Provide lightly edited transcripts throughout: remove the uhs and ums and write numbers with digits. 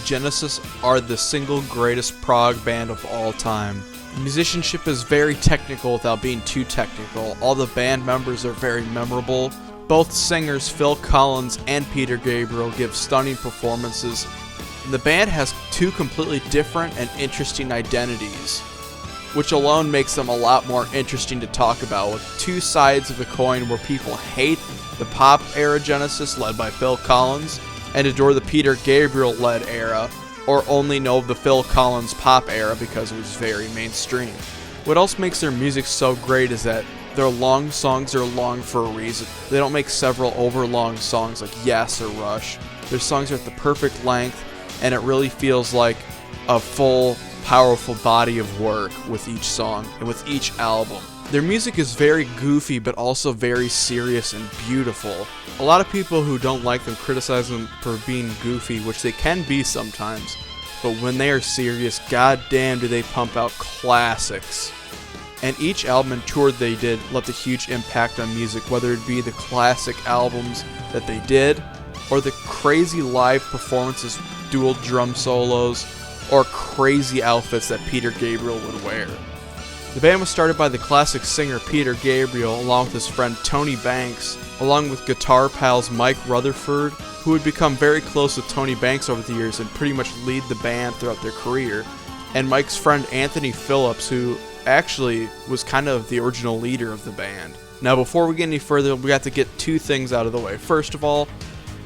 Genesis are the single greatest prog band of all time. The musicianship is very technical without being too technical. All the band members are very memorable. Both singers, Phil Collins and Peter Gabriel, give stunning performances. And the band has two completely different and interesting identities, which alone makes them a lot more interesting to talk about, with two sides of the coin where people hate the pop era Genesis led by Phil Collins and adore the Peter Gabriel led era, or only know of the Phil Collins pop era because it was very mainstream. What else makes their music so great is that their long songs are long for a reason. They don't make several overlong songs like Yes or Rush. Their songs are at the perfect length, and it really feels like a full, powerful body of work with each song and with each album. Their music is very goofy but also very serious and beautiful. A lot of people who don't like them criticize them for being goofy, which they can be sometimes, but when they are serious, goddamn do they pump out classics. And each album and tour they did left a huge impact on music, whether it be the classic albums that they did, or the crazy live performances, dual drum solos, or crazy outfits that Peter Gabriel would wear. The band was started by the classic singer Peter Gabriel along with his friend Tony Banks, along with guitar pals Mike Rutherford, who would become very close with Tony Banks over the years and pretty much lead the band throughout their career, and Mike's friend Anthony Phillips, who actually was kind of the original leader of the band. Now before we get any further, we have to get two things out of the way. First of all,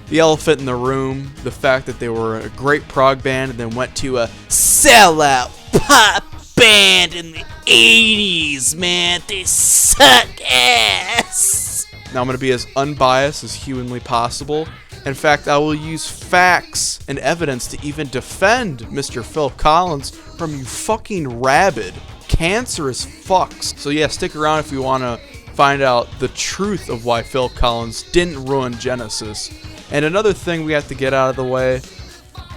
the elephant in the room, the fact that they were a great prog band and then went to a sellout pop band in the 80s, man. They suck ass. Now I'm going to be as unbiased as humanly possible. In fact, I will use facts and evidence to even defend Mr. Phil Collins from you fucking rabid, cancerous fucks. So yeah, stick around if you want to find out the truth of why Phil Collins didn't ruin Genesis. And another thing we have to get out of the way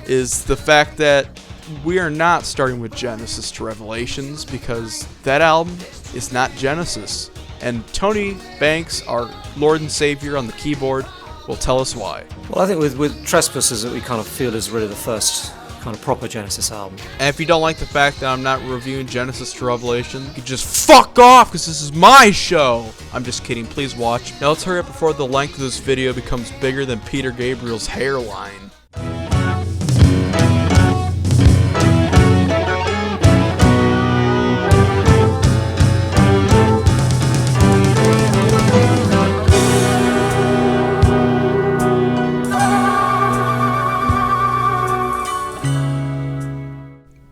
is the fact that we are not starting with Genesis to Revelations, because that album is not Genesis. And Tony Banks, our Lord and Savior on the keyboard, will tell us why. Well, I think with Trespass is that we kind of feel is really the first kind of proper Genesis album. And if you don't like the fact that I'm not reviewing Genesis to Revelation, you can just fuck off, because this is my show! I'm just kidding, please watch. Now let's hurry up before the length of this video becomes bigger than Peter Gabriel's hairline.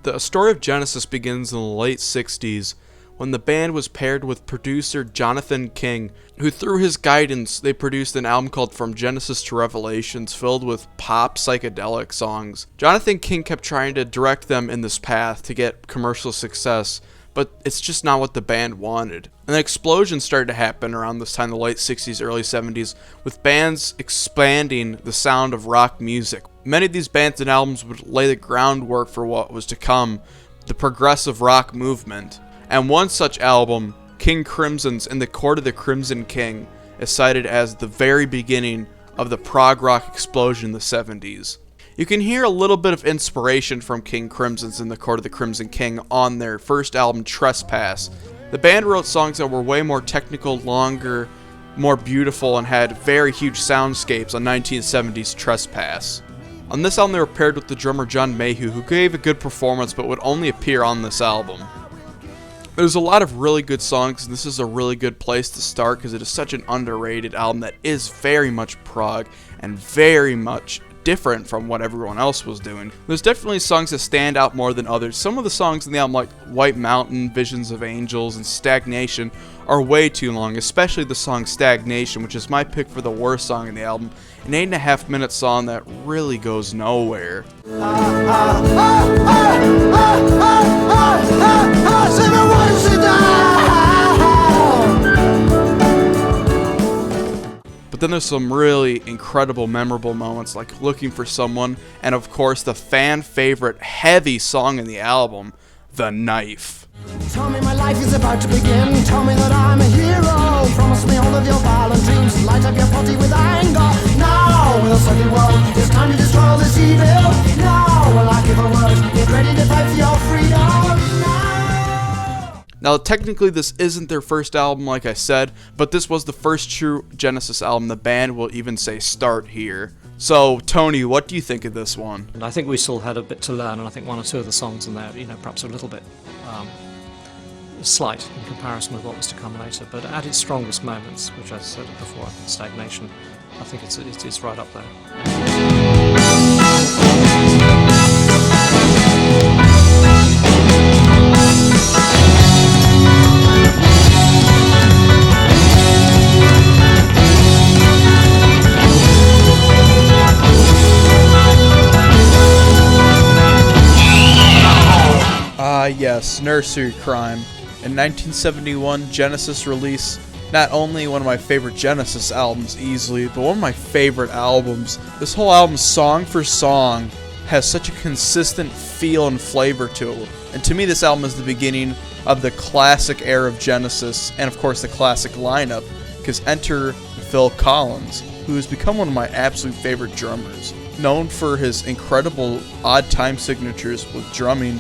The story of Genesis begins in the late 60s when the band was paired with producer Jonathan King, who through his guidance they produced an album called From Genesis to Revelations filled with pop psychedelic songs. Jonathan King kept trying to direct them in this path to get commercial success, but it's just not what the band wanted. An explosion started to happen around this time, the late 60s, early 70s, with bands expanding the sound of rock music. Many of these bands and albums would lay the groundwork for what was to come, the progressive rock movement. And one such album, King Crimson's In the Court of the Crimson King, is cited as the very beginning of the prog rock explosion in the 70s. You can hear a little bit of inspiration from King Crimson's In the Court of the Crimson King on their first album, Trespass. The band wrote songs that were way more technical, longer, more beautiful, and had very huge soundscapes on 1970s Trespass. On this album they were paired with the drummer John Mayhew, who gave a good performance but would only appear on this album. There's a lot of really good songs, and this is a really good place to start because it is such an underrated album that is very much prog and very much different from what everyone else was doing. There's definitely songs that stand out more than others. Some of the songs in the album, like White Mountain, Visions of Angels, and Stagnation, are way too long, especially the song Stagnation, which is my pick for the worst song in the album. An 8.5-minute song that really goes nowhere. But then there's some really incredible, memorable moments like Looking for Someone, and of course the fan favorite heavy song in the album, The Knife. Tell me my life is about to begin. Tell me that I'm a hero. Promise me all of your violent dreams. Light up your body with anger. Now, in the second world, it's time to destroy this evil. Now, Now, technically, this isn't their first album, like I said, but this was the first true Genesis album. The band will even say start here. So, Tony, what do you think of this one? And I think we still had a bit to learn, and I think one or two of the songs in there, perhaps a little bit slight in comparison with what was to come later. But at its strongest moments, which I said before, Stagnation, I think it's right up there. Yes, Nursery Cryme. In 1971, Genesis released not only one of my favorite Genesis albums easily, but one of my favorite albums. This whole album, song for song, has such a consistent feel and flavor to it. And to me, this album is the beginning of the classic era of Genesis, and of course the classic lineup, because enter Phil Collins, who has become one of my absolute favorite drummers. Known for his incredible odd time signatures with drumming,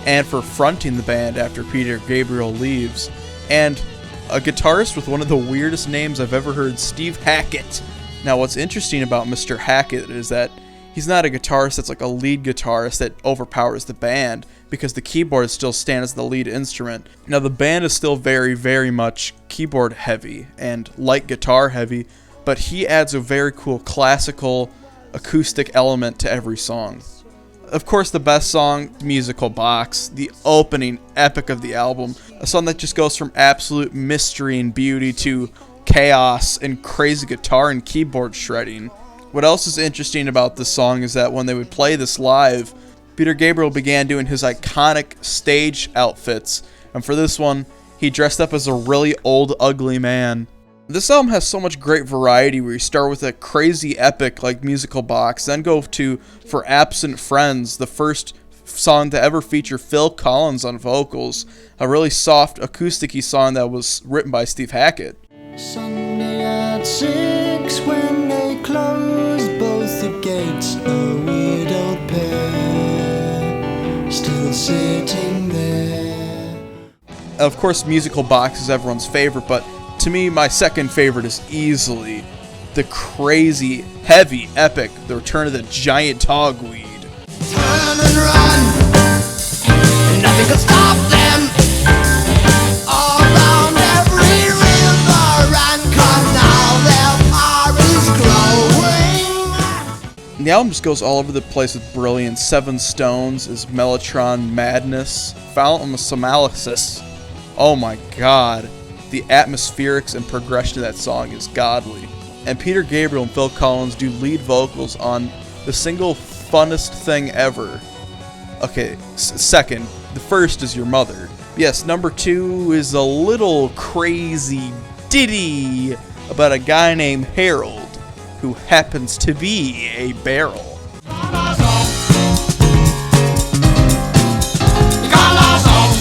and for fronting the band after Peter Gabriel leaves, and a guitarist with one of the weirdest names I've ever heard, Steve Hackett. Now, what's interesting about Mr. Hackett is that he's not a guitarist that's like a lead guitarist that overpowers the band, because the keyboard still stands as the lead instrument. Now, the band is still very, very much keyboard heavy and light guitar heavy, but he adds a very cool classical acoustic element to every song. Of course, the best song, Musical Box, the opening epic of the album, a song that just goes from absolute mystery and beauty to chaos and crazy guitar and keyboard shredding. What else is interesting about this song is that when they would play this live, Peter Gabriel began doing his iconic stage outfits, and for this one, he dressed up as a really old, ugly man. This album has so much great variety, where you start with a crazy epic like Musical Box, then go to For Absent Friends, the first song to ever feature Phil Collins on vocals, a really soft acoustic-y song that was written by Steve Hackett. Sunday at 6 when they closed both the gates, a widowed pair still sitting there. Of course, Musical Box is everyone's favorite, but to me, my second favorite is easily the crazy, heavy, epic The Return of the Giant Togweed. Turn and run, and nothing could stop them. All around every river and canal, their power is growing. And the album just goes all over the place with brilliance. Seven Stones is Mellotron Madness. Fountain of Somalysis. Oh my god. The atmospherics and progression of that song is godly. And Peter Gabriel and Phil Collins do lead vocals on the single funnest thing ever. Okay, second. The first is Your Mother. Yes, number 2 is a little crazy ditty about a guy named Harold who happens to be a barrel.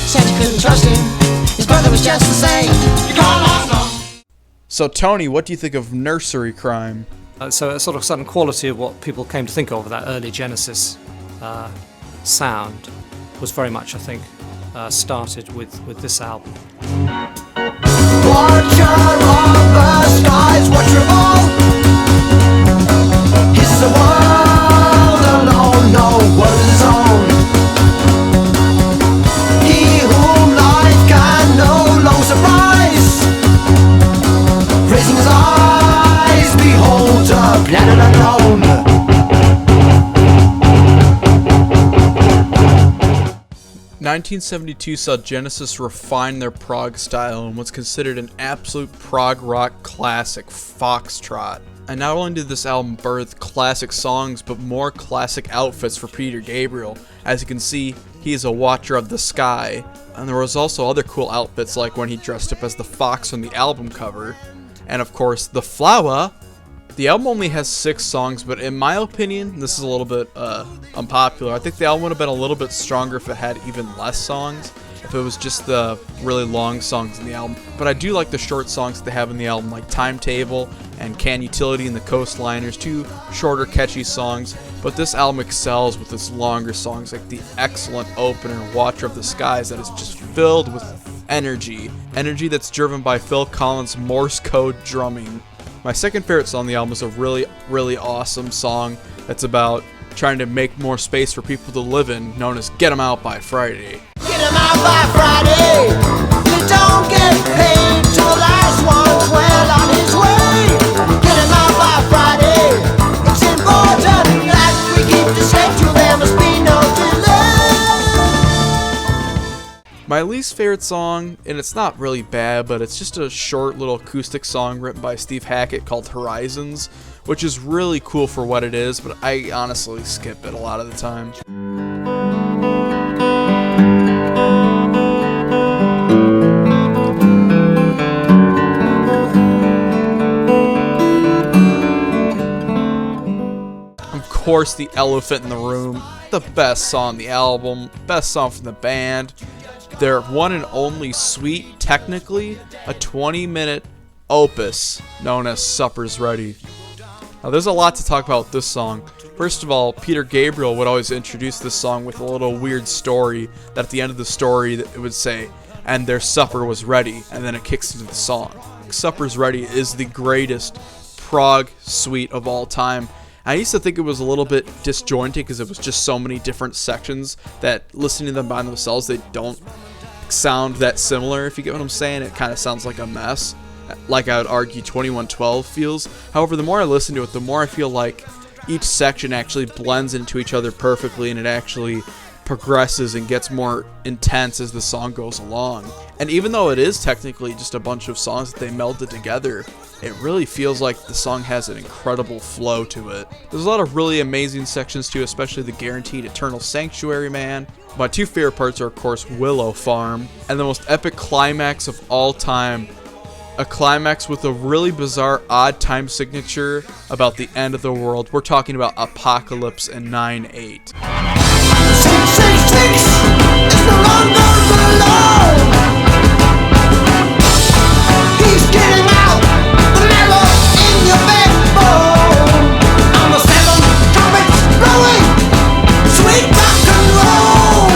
Said you couldn't trust him. His brother was just the same. So, Tony, what do you think of Nursery Cryme? So a sort of sudden quality of what people came to think of that early Genesis sound was very much, I think, started with this album. Watcher of the skies, watch revolve. He's the world alone, no world is his own. He whom life can no longer surprise, raising his eyes, beholds a planet unknown. 1972 saw Genesis refine their prog style in what's considered an absolute prog rock classic, Foxtrot. And not only did this album birth classic songs, but more classic outfits for Peter Gabriel. As you can see, he is a watcher of the sky. And there was also other cool outfits, like when he dressed up as the fox on the album cover. And of course, the flower. The album only has 6 songs, but in my opinion, this is a little bit unpopular. I think the album would have been a little bit stronger if it had even less songs, if it was just the really long songs in the album. But I do like the short songs that they have in the album, like Timetable and Can Utility and the Coastliners, 2 shorter, catchy songs. But this album excels with its longer songs, like the excellent opener, Watcher of the Skies, that is just filled with energy. Energy that's driven by Phil Collins' Morse code drumming. My second favorite song on the album is a really, really awesome song that's about trying to make more space for people to live in, known as Get 'Em Out by Friday. Get 'em out by Friday. You don't get paid till the last one's well on his way. Get 'em out by Friday. It's important that we keep the schedule. There must be no delay. My least favorite song, and it's not really bad, but it's just a short little acoustic song written by Steve Hackett called Horizons, which is really cool for what it is, but I honestly skip it a lot of the time. Of course, The Elephant in the Room, the best song on the album, best song from the band. Their one and only suite, technically, a 20-minute opus known as Supper's Ready. Now, there's a lot to talk about with this song. First of all, Peter Gabriel would always introduce this song with a little weird story that at the end of the story it would say, and their supper was ready, and then it kicks into the song. Supper's Ready is the greatest prog suite of all time. I used to think it was a little bit disjointed because it was just so many different sections that listening to them by themselves, they don't sound that similar, if you get what I'm saying. It kind of sounds like a mess, like I would argue 2112 feels. However, the more I listen to it, the more I feel like each section actually blends into each other perfectly, and it actually progresses and gets more intense as the song goes along. And even though it is technically just a bunch of songs that they melded together, it really feels like the song has an incredible flow to it. There's a lot of really amazing sections too, especially the Guaranteed Eternal Sanctuary Man. My two favorite parts are, of course, Willow Farm, and the most epic climax of all time. A climax with a really bizarre odd time signature about the end of the world. We're talking about Apocalypse in 9/8. 666 is no longer alone. He's getting out the marrow in your backbone. On the 7 trumpets blowing, sweet rock and roll.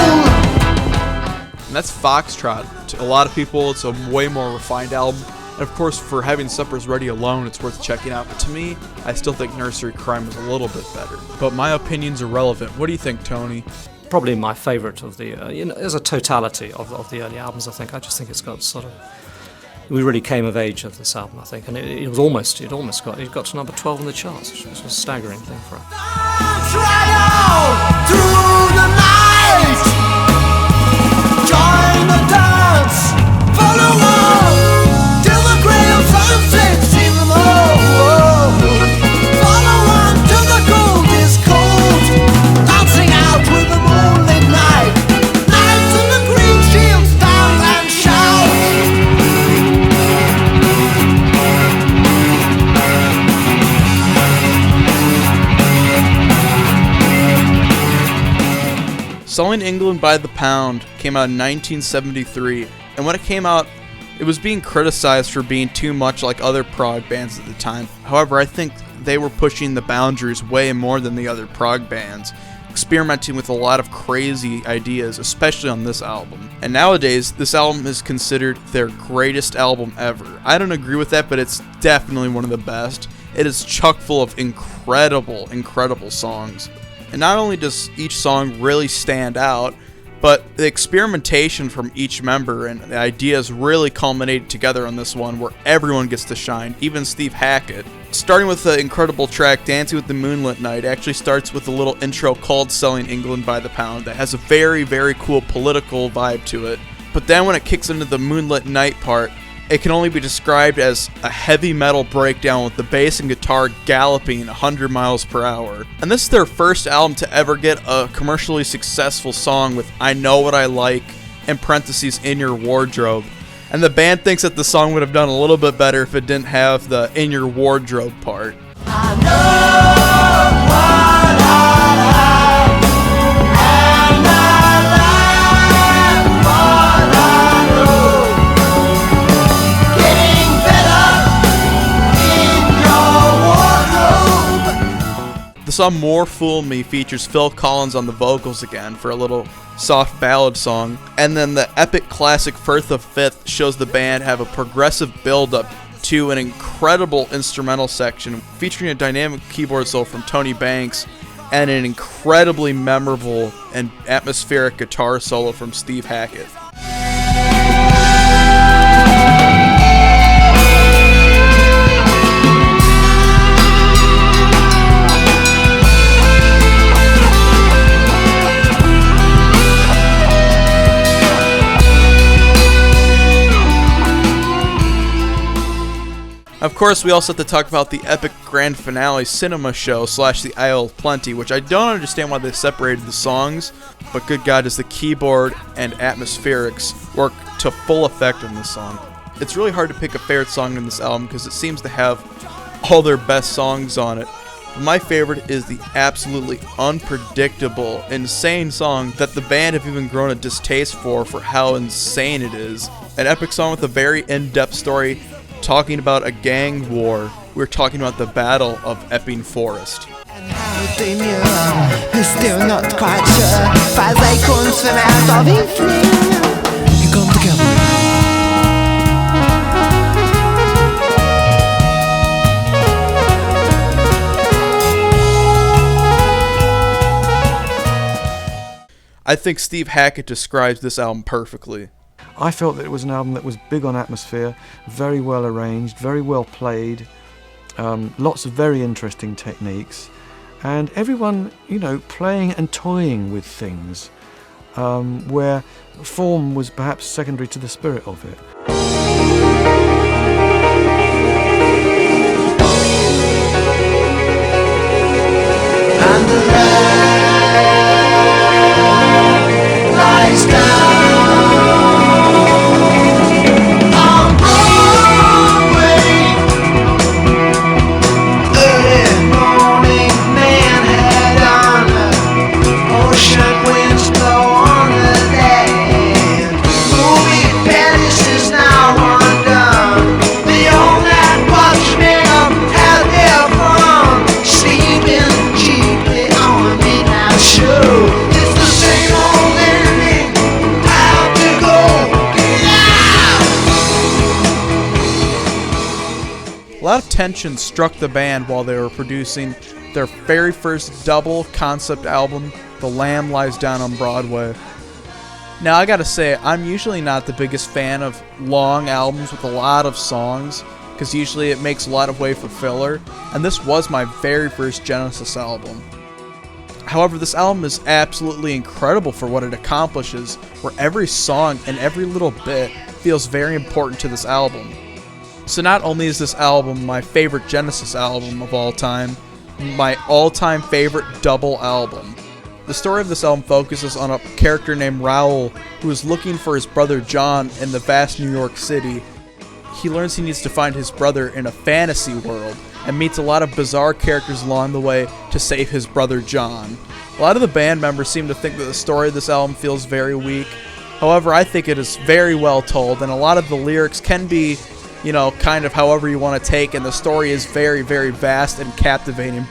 And that's Foxtrot. To a lot of people, it's a way more refined album. And of course, for having Supper's Ready alone, it's worth checking out. But to me, I still think Nursery Cryme was a little bit better. But my opinion's irrelevant. What do you think, Tony? Probably my favourite of the, as a totality of the early albums, I think. I just think it's got sort of, we really came of age of this album, I think, and it got to number 12 on the charts, which was a staggering thing for it. Dance right on through the night. Join the dance, follow on till the gray of sunset, see them all. Follow on till the gold is cold, dancing out with the moonlit night. Knights in the green shields stand and shout. Selling England by the Pound came out in 1973, and when it came out, it was being criticized for being too much like other prog bands at the time. However, I think they were pushing the boundaries way more than the other prog bands, experimenting with a lot of crazy ideas, especially on this album. And nowadays, this album is considered their greatest album ever. I don't agree with that, but it's definitely one of the best. It is chock full of incredible, incredible songs. And not only does each song really stand out, but the experimentation from each member and the ideas really culminated together on this one where everyone gets to shine, even Steve Hackett. Starting with the incredible track Dancing with the Moonlit Night, actually starts with a little intro called Selling England by the Pound that has a very, very cool political vibe to it. But then when it kicks into the Moonlit Night part, it can only be described as a heavy metal breakdown with the bass and guitar galloping 100 miles per hour. And this is their first album to ever get a commercially successful song with I Know What I Like, in parentheses, in your wardrobe. And the band thinks that the song would have done a little bit better if it didn't have the in your wardrobe part. I know what I like, and I like what I know. Getting better in your wardrobe. The Some More Fool Me features Phil Collins on the vocals again for a little soft ballad song. And then the epic classic Firth of Fifth shows the band have a progressive build-up to an incredible instrumental section featuring a dynamic keyboard solo from Tony Banks and an incredibly memorable and atmospheric guitar solo from Steve Hackett. Of course, we also have to talk about the epic grand finale cinema show / the Isle of Plenty, which I don't understand why they separated the songs, but good God, does the keyboard and atmospherics work to full effect in this song. It's really hard to pick a favorite song in this album because it seems to have all their best songs on it. But my favorite is the absolutely unpredictable, insane song that the band have even grown a distaste for how insane it is. An epic song with a very in-depth story talking about a gang war. We're talking about the Battle of Epping Forest. And how they knew, we're still not quite sure. Fast acorns from out of a fling. You come together. I think Steve Hackett describes this album perfectly. I felt that it was an album that was big on atmosphere, very well arranged, very well played, lots of very interesting techniques, and everyone, playing and toying with things, where form was perhaps secondary to the spirit of it. And the land lies down. A lot of tension struck the band while they were producing their very first double concept album, The Lamb Lies Down on Broadway. Now I gotta say, I'm usually not the biggest fan of long albums with a lot of songs, because usually it makes a lot of way for filler, and this was my very first Genesis album. However, this album is absolutely incredible for what it accomplishes, where every song and every little bit feels very important to this album. So not only is this album my favorite Genesis album of all time, my all-time favorite double album. The story of this album focuses on a character named Raoul who is looking for his brother John in the vast New York City. He learns he needs to find his brother in a fantasy world and meets a lot of bizarre characters along the way to save his brother John. A lot of the band members seem to think that the story of this album feels very weak. However, I think it is very well told, and a lot of the lyrics can be kind of however you want to take, and the story is very, very vast and captivating.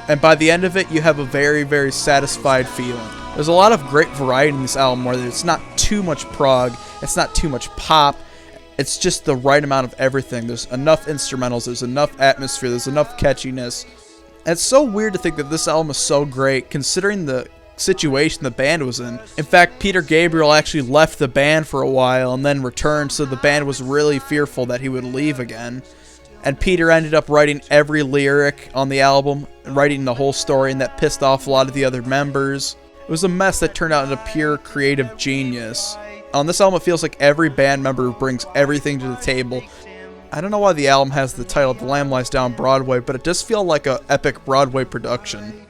And by the end of it, you have a very, very satisfied feeling. There's a lot of great variety in this album where it's not too much prog, it's not too much pop, it's just the right amount of everything. There's enough instrumentals, there's enough atmosphere, there's enough catchiness. And it's so weird to think that this album is so great considering the situation the band was in. In fact, Peter Gabriel actually left the band for a while and then returned, so the band was really fearful that he would leave again. And Peter ended up writing every lyric on the album, and writing the whole story, and that pissed off a lot of the other members. It was a mess that turned out into pure creative genius. On this album, it feels like every band member brings everything to the table. I don't know why the album has the title The Lamb Lies Down Broadway, but it does feel like an epic Broadway production.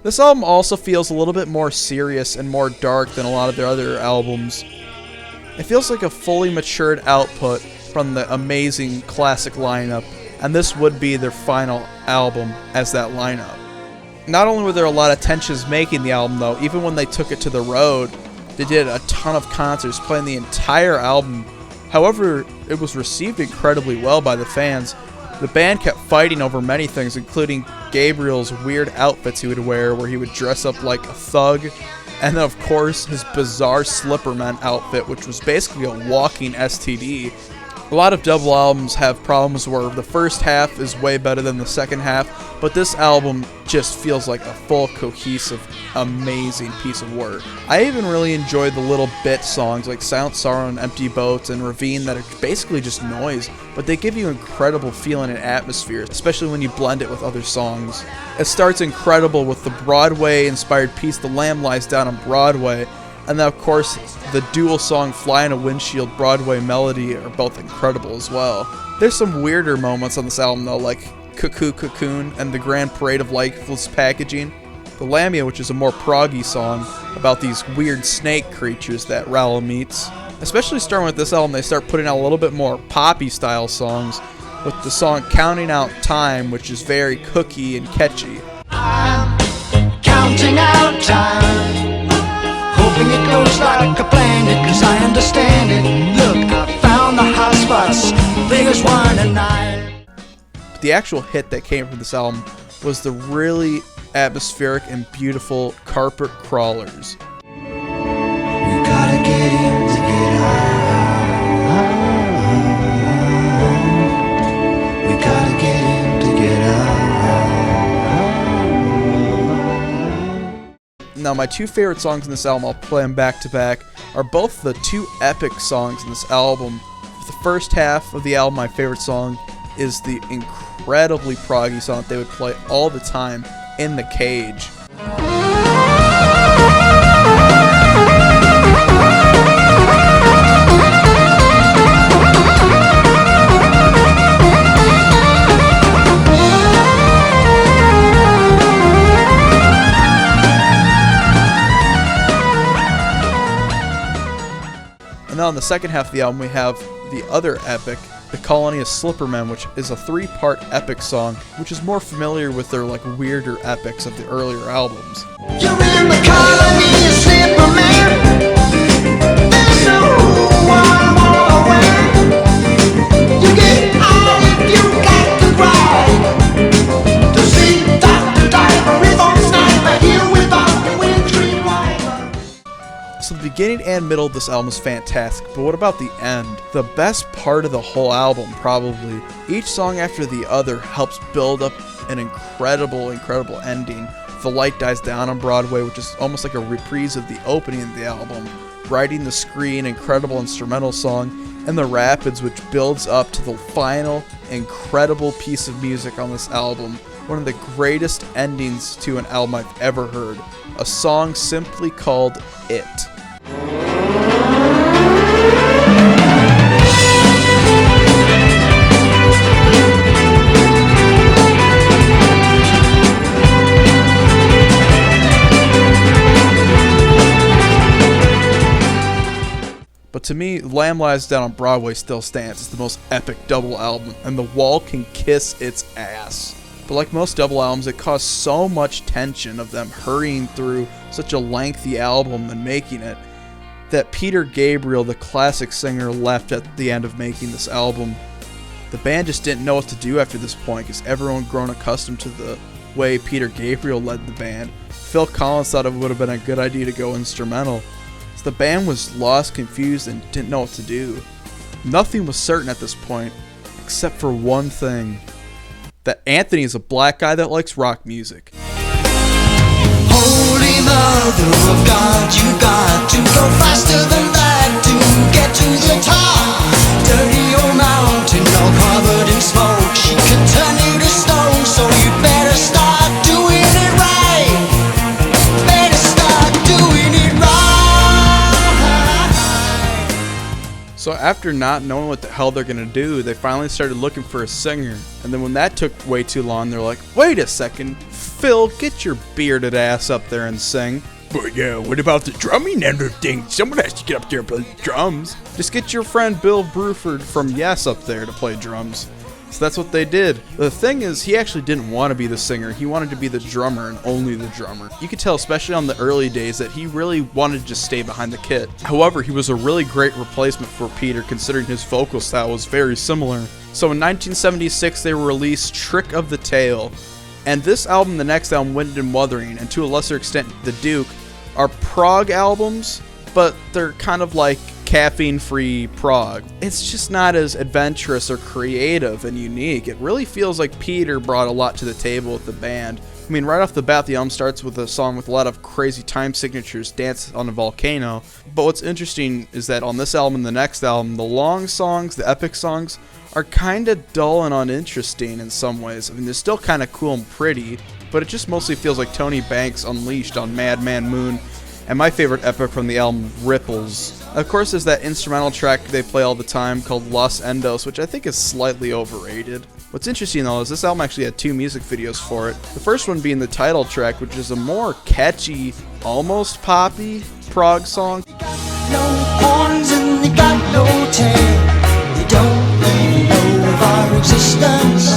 This album also feels a little bit more serious and more dark than a lot of their other albums. It feels like a fully matured output from the amazing classic lineup, and this would be their final album as that lineup. Not only were there a lot of tensions making the album though, even when they took it to the road, they did a ton of concerts playing the entire album. However, it was received incredibly well by the fans. The band kept fighting over many things, including Gabriel's weird outfits he would wear, where he would dress up like a thug, and then of course his bizarre Slipperman outfit, which was basically a walking STD. A lot of double albums have problems where the first half is way better than the second half, but this album just feels like a full, cohesive, amazing piece of work. I even really enjoyed the little bit songs like Silent Sorrow and Empty Boats and Ravine that are basically just noise, but they give you incredible feeling and atmosphere, especially when you blend it with other songs. It starts incredible with the Broadway-inspired piece The Lamb Lies Down on Broadway, and then of course the dual song Fly in a Windshield Broadway melody are both incredible as well. There's some weirder moments on this album though, like Cuckoo Cocoon and the Grand Parade of Lifeless Packaging. The Lamia, which is a more proggy song about these weird snake creatures that Raoul meets. Especially starting with this album, they start putting out a little bit more poppy style songs, with the song Counting Out Time, which is very cookie and catchy. I'm counting out time, hoping it goes like I planned it, 'cause I understand it. Look, I found the hot spots, big as 1 and 9. But the actual hit that came from this album was the really atmospheric and beautiful Carpet Crawlers. We gotta get in to get out. We gotta get in to get out. Now, my two favorite songs in this album, I'll play them back to back, are both the two epic songs in this album. For the first half of the album, my favorite song is the incredibly proggy song that they would play all the time, In the Cage. And then on the second half of the album, we have the other epic, The Colony of Slippermen, which is a 3-part epic song, which is more familiar with their like weirder epics of the earlier albums. You're in the colony of Slipperman. There's no one more away. You get out if you got to cry. To see Dr. Diver is on sniper here without the wintry wiper. So the beginning and middle of this album is fantastic, but what about the end? The best part of the whole album, probably. Each song after the other helps build up an incredible ending. The Light Dies Down on Broadway, which is almost like a reprise of the opening of the album. Riding the Screen, incredible instrumental song, and The Rapids, which builds up to the final incredible piece of music on this album. One of the greatest endings to an album I've ever heard. A song simply called It. But to me, Lamb Lies Down on Broadway still stands as the most epic double album, and The Wall can kiss its ass. But like most double albums, it caused so much tension of them hurrying through such a lengthy album and making it, that Peter Gabriel, the classic singer, left at the end of making this album. The band just didn't know what to do after this point, because everyone had grown accustomed to the way Peter Gabriel led the band. Phil Collins thought it would have been a good idea to go instrumental. So the band was lost, confused, and didn't know what to do. Nothing was certain at this point, except for one thing. That Anthony is a black guy that likes rock music. Holy Mother of God, you got to go faster than that to get to the top. Dirty old mountain, all covered in smoke. She could turn you to stone, so you better start doing it right. Better start doing it right. So after not knowing what the hell they're gonna do, they finally started looking for a singer. And then when that took way too long, they're like, wait a second, Phil, get your bearded ass up there and sing. But yeah, what about the drumming and everything? Someone has to get up there and play the drums. Just get your friend Bill Bruford from Yes up there to play drums. So that's what they did. The thing is, he actually didn't want to be the singer. He wanted to be the drummer and only the drummer. You could tell, especially on the early days, that he really wanted to just stay behind the kit. However, he was a really great replacement for Peter, considering his vocal style was very similar. So in 1976, they released Trick of the Tail. And this album, the next album, Wind and Wuthering, and to a lesser extent The Duke, are prog albums, but they're kind of like caffeine-free prog. It's just not as adventurous or creative and unique. It really feels like Peter brought a lot to the table with the band. I mean, right off the bat, the album starts with a song with a lot of crazy time signatures, Dance on a Volcano. But what's interesting is that on this album and the next album, the long songs, the epic songs, are kind of dull and uninteresting in some ways. I mean, they're still kind of cool and pretty, but it just mostly feels like Tony Banks unleashed on Madman Moon, and my favorite epic from the album, Ripples. Of course, there's that instrumental track they play all the time called Los Endos, which I think is slightly overrated. What's interesting though is this album actually had 2 music videos for it. The first one being the title track, which is a more catchy, almost poppy prog song. No horns and they got no tail. They don't even know of our existence.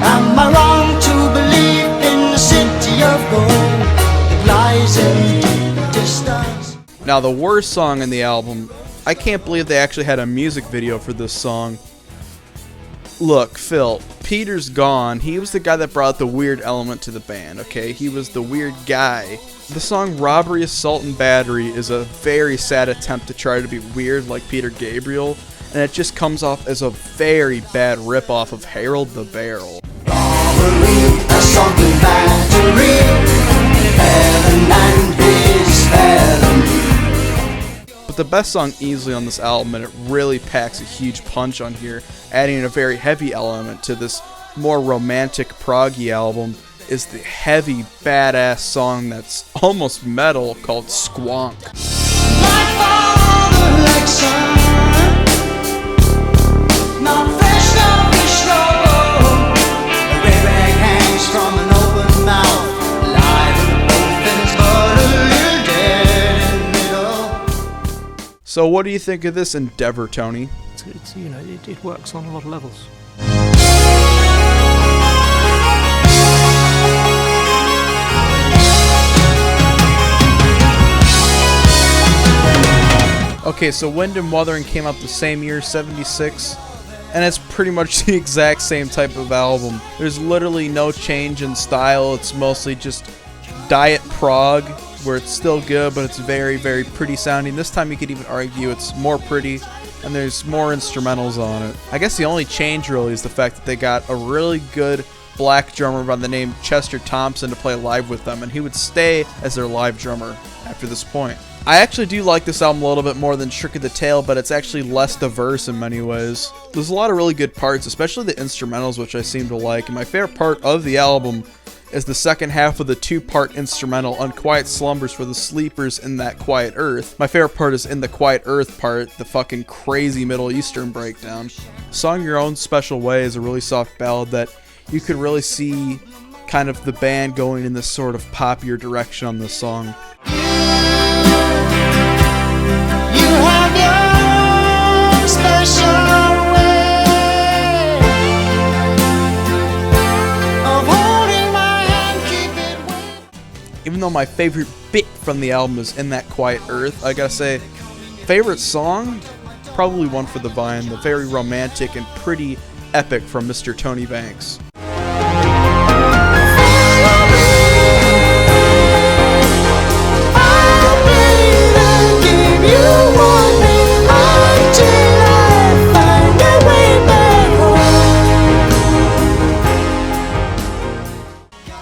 Am I wrong to believe in the city of gold that lies in the deep distance? Now the worst song in the album, I can't believe they actually had a music video for this song. Look, Phil, Peter's gone. He was the guy that brought the weird element to the band, okay? He was the weird guy. The song Robbery, Assault, and Battery is a very sad attempt to try to be weird like Peter Gabriel, and it just comes off as a very bad ripoff of Harold the Barrel. Robbery, assault, and battery. Heaven and his felony. But the best song easily on this album, and it really packs a huge punch on here, adding a very heavy element to this more romantic proggy album, is the heavy, badass song that's almost metal called Squonk. My father like sun, not fresh, not fish, no. A red rag hangs from an open mouth, alive in both ends, but a little dead in the middle. So what do you think of this endeavor, Tony? It's you know, it works on a lot of levels. Okay, so Wind and Wuthering came out the same year, 76, and it's pretty much the exact same type of album. There's literally no change in style. It's mostly just diet prog, where it's still good, but it's very, very pretty sounding. This time you could even argue it's more pretty, and there's more instrumentals on it. I guess the only change really is the fact that they got a really good black drummer by the name Chester Thompson to play live with them, and he would stay as their live drummer after this point. I actually do like this album a little bit more than Trick of the Tail, but it's actually less diverse in many ways. There's a lot of really good parts, especially the instrumentals, which I seem to like, and my favorite part of the album is the second half of the 2-part instrumental, Unquiet Slumbers for the Sleepers in That Quiet Earth. My favorite part is in the Quiet Earth part, the fucking crazy Middle Eastern breakdown. Song Your Own Special Way is a really soft ballad that you could really see kind of the band going in this sort of poppier direction on this song. You have your special way of holding my hand, keep it wet. Even though my favorite bit from the album is In That Quiet Earth, I gotta say, favorite song? Probably One for the Vine, the very romantic and pretty epic from Mr. Tony Banks.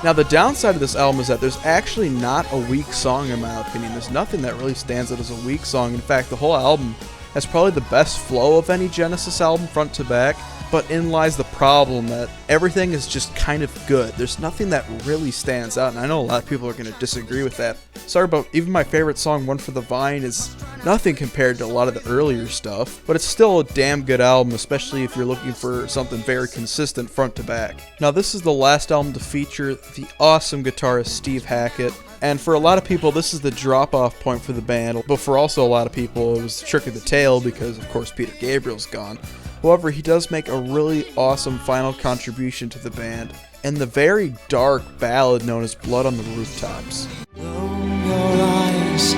Now the downside of this album is that there's actually not a weak song in my opinion. There's nothing that really stands out as a weak song. In fact, the whole album has probably the best flow of any Genesis album front to back, but in lies the problem that everything is just kind of good. There's nothing that really stands out, and I know a lot of people are going to disagree with that. Sorry, but even my favorite song, One for the Vine, is nothing compared to a lot of the earlier stuff, but it's still a damn good album, especially if you're looking for something very consistent front to back. Now this is the last album to feature the awesome guitarist Steve Hackett, and for a lot of people this is the drop-off point for the band, but for also a lot of people it was Trick of the Tail because of course Peter Gabriel's gone. However, he does make a really awesome final contribution to the band, and the very dark ballad known as Blood on the Rooftops. Roll your eyes,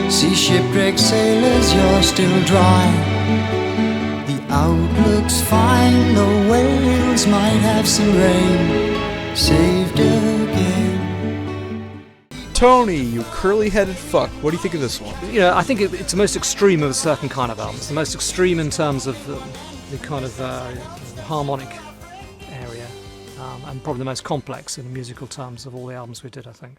see shipwrecked sailors, you're still dry. The outlook's fine, the whales might have some rain. saved again. Tony, you curly-headed fuck. What do you think of this one? You know, I think it's the most extreme of a certain kind of album. It's the most extreme in terms of the kind of harmonic area, and probably the most complex in musical terms of all the albums we did, I think.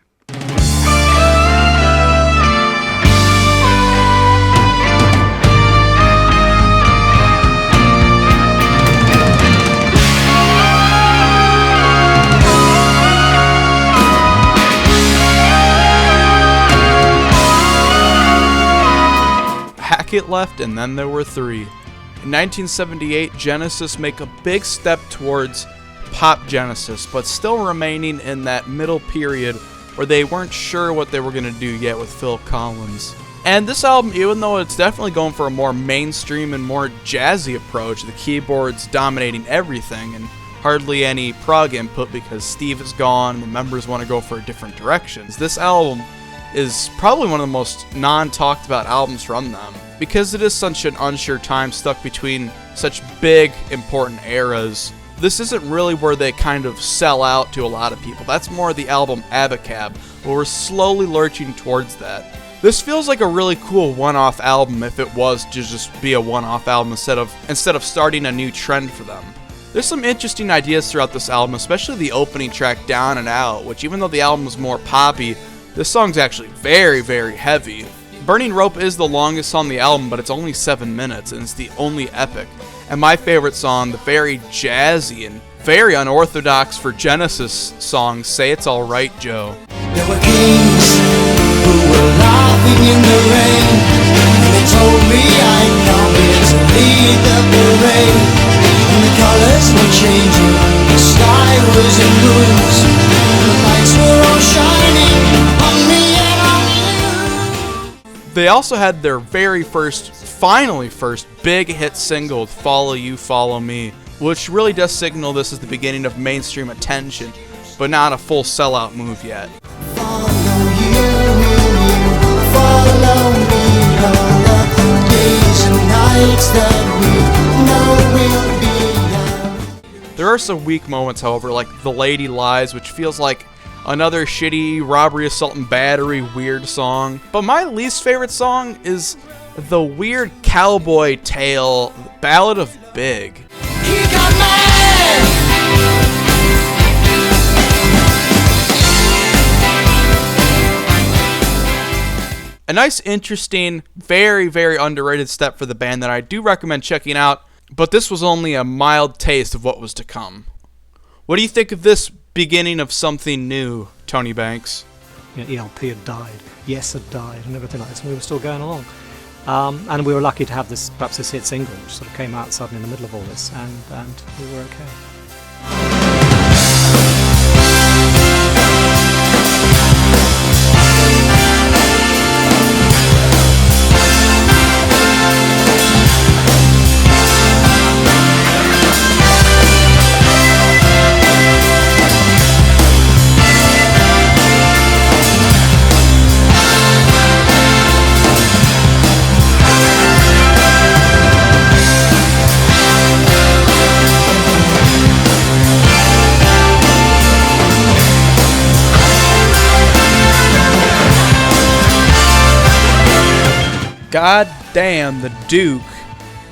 Hackett left, and then there were three. In 1978, Genesis make a big step towards pop Genesis, but still remaining in that middle period where they weren't sure what they were going to do yet with Phil Collins. And this album, even though it's definitely going for a more mainstream and more jazzy approach, the keyboards dominating everything and hardly any prog input because Steve is gone and the members want to go for different directions. This album is probably one of the most non-talked about albums from them because it is such an unsure time stuck between such big, important eras. This isn't really where they kind of sell out to a lot of people. That's more the album Abacab, where we're slowly lurching towards that. This feels like a really cool one-off album if it was to just be a one-off album instead of starting a new trend for them. There's some interesting ideas throughout this album, especially the opening track Down and Out, which even though the album is more poppy, this song's actually very, very heavy. Burning Rope is the longest on the album, but it's only 7 minutes, and it's the only epic. And my favorite song, the very jazzy and very unorthodox for Genesis song, Say It's Alright, Joe. There were kings who were laughing in the rain, and they told me I'd come here to lead the parade. And the colors were changing, the sky was in blues, and the lights were all shining on me and on you. They also had their finally first big hit single with Follow You, Follow Me, which really does signal this is the beginning of mainstream attention, but not a full sellout move yet. Follow me all the days and nights that we know we'll be young. There are some weak moments, however, like The Lady Lies, which feels like another shitty robbery, assault, and battery weird song. But my least favorite song is the weird cowboy tale Ballad of Big. He got mad. A nice, interesting, very, very underrated step for the band that I do recommend checking out, but this was only a mild taste of what was to come. What do you think of this beginning of something new, Tony Banks? You know, ELP had died, Yes had died, and everything like this, and we were still going along. And we were lucky to have perhaps this hit single, which sort of came out suddenly in the middle of all this, and we were okay. God damn, the Duke.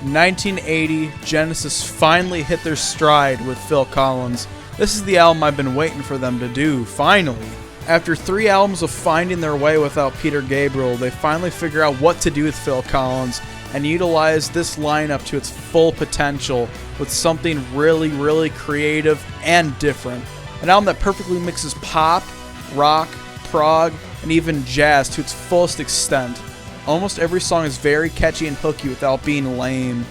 1980, Genesis finally hit their stride with Phil Collins. This is the album I've been waiting for them to do, finally. After 3 albums of finding their way without Peter Gabriel, they finally figure out what to do with Phil Collins and utilize this lineup to its full potential with something really, really creative and different. An album that perfectly mixes pop, rock, prog, and even jazz to its fullest extent. Almost every song is very catchy and hooky without being lame.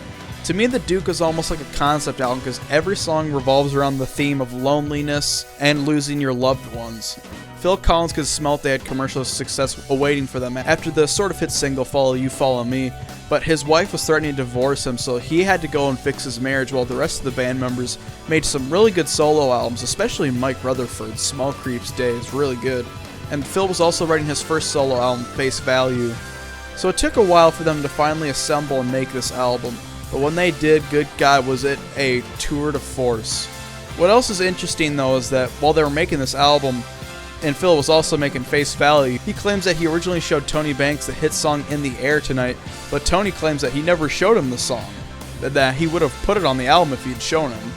To me, The Duke is almost like a concept album because every song revolves around the theme of loneliness and losing your loved ones. Phil Collins could smell they had commercial success awaiting for them after the sort of hit single Follow You, Follow Me, but his wife was threatening to divorce him, so he had to go and fix his marriage while the rest of the band members made some really good solo albums, especially Mike Rutherford's Small Creeps Day is really good. And Phil was also writing his first solo album, Face Value. So it took a while for them to finally assemble and make this album, but when they did, good God, was it a tour de force. What else is interesting, though, is that while they were making this album, and Phil was also making Face Value, he claims that he originally showed Tony Banks the hit song In the Air Tonight, but Tony claims that he never showed him the song, that he would have put it on the album if he'd shown him.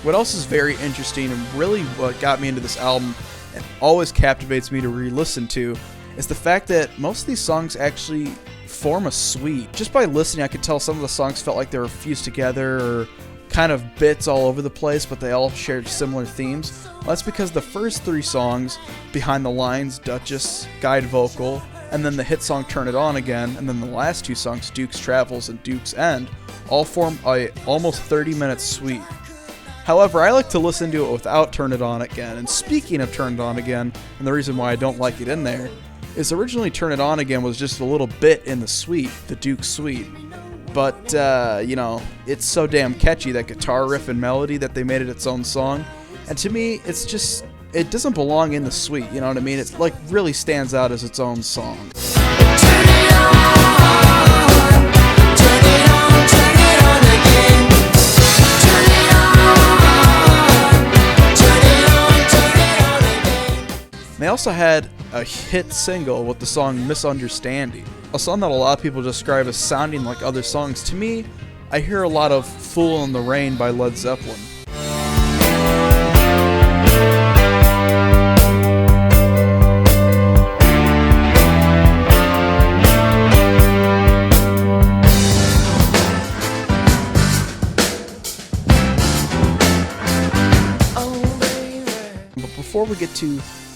What else is very interesting and really what got me into this album and always captivates me to re-listen to is the fact that most of these songs actually form a suite. Just by listening, I could tell some of the songs felt like they were fused together or kind of bits all over the place, but they all shared similar themes. Well, that's because the first 3 songs, Behind the Lines, Duchess, Guide Vocal, and then the hit song Turn It On Again, and then the last 2 songs, Duke's Travels and Duke's End, all form a almost 30-minute suite. However, I like to listen to it without Turn It On Again, and speaking of Turn It On Again, and the reason why I don't like it in there, is originally Turn It On Again was just a little bit in the suite, the Duke suite. But, it's so damn catchy, that guitar riff and melody, that they made it its own song. And to me, it's just, it doesn't belong in the suite, you know what I mean? It's like really stands out as its own song. Turn it on, turn it on, turn it on again. Turn it on, turn it on, turn it on again. They also had a hit single with the song Misunderstanding, a song that a lot of people describe as sounding like other songs. To me, I hear a lot of Fool in the Rain by Led Zeppelin. But before we get to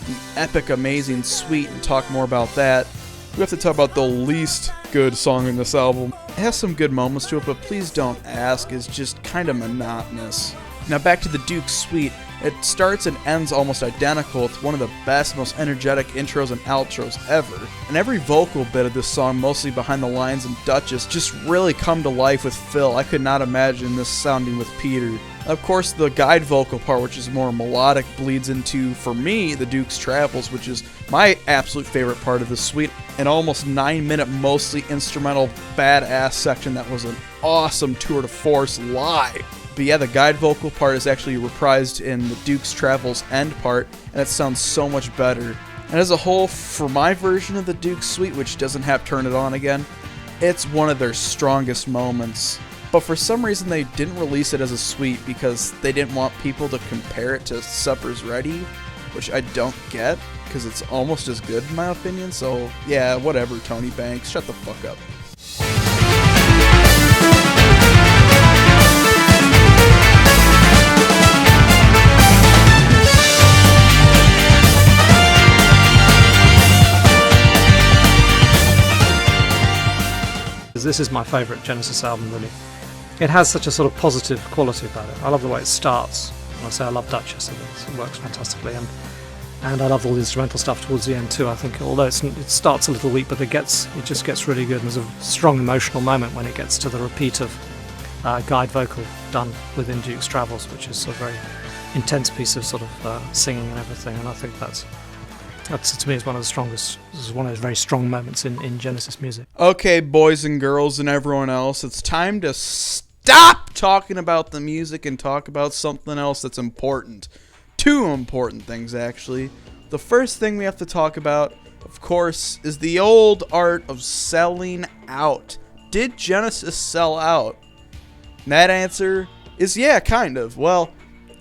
the epic, amazing suite and talk more about that, we have to talk about the least good song in this album. It has some good moments to it, but Please Don't Ask is just kind of monotonous. Now back to the Duke suite. It starts and ends almost identical. It's one of the best, most energetic intros and outros ever. And every vocal bit of this song, mostly Behind the Lines and Duchess, just really come to life with Phil. I could not imagine this sounding with Peter. Of course, the guide vocal part, which is more melodic, bleeds into, for me, the Duke's Travels, which is my absolute favorite part of the suite. An almost 9-minute, mostly instrumental, badass section that was an awesome tour de force live. But yeah, the guide vocal part is actually reprised in the Duke's Travels end part, and it sounds so much better. And as a whole, for my version of the Duke's suite, which doesn't have Turn It On Again, it's one of their strongest moments. But for some reason they didn't release it as a suite because they didn't want people to compare it to Supper's Ready, which I don't get, because it's almost as good in my opinion. So yeah, whatever, Tony Banks, shut the fuck up. This is my favourite Genesis album, really. It has such a sort of positive quality about it. I love the way it starts. When I say I love Duchess, it works fantastically, and I love all the instrumental stuff towards the end too. I think, although it starts a little weak, but it just gets really good. And there's a strong emotional moment when it gets to the repeat of guide vocal done within Duke's Travels, which is a very intense piece of sort of singing and everything. And I think that's to me is one of the strongest. This is one of those very strong moments in Genesis music. Okay, boys and girls and everyone else, it's time to stop talking about the music and talk about something else that's important. 2 important things, actually. The first thing we have to talk about, of course, is the old art of selling out. Did Genesis sell out? And that answer is yeah, kind of. Well,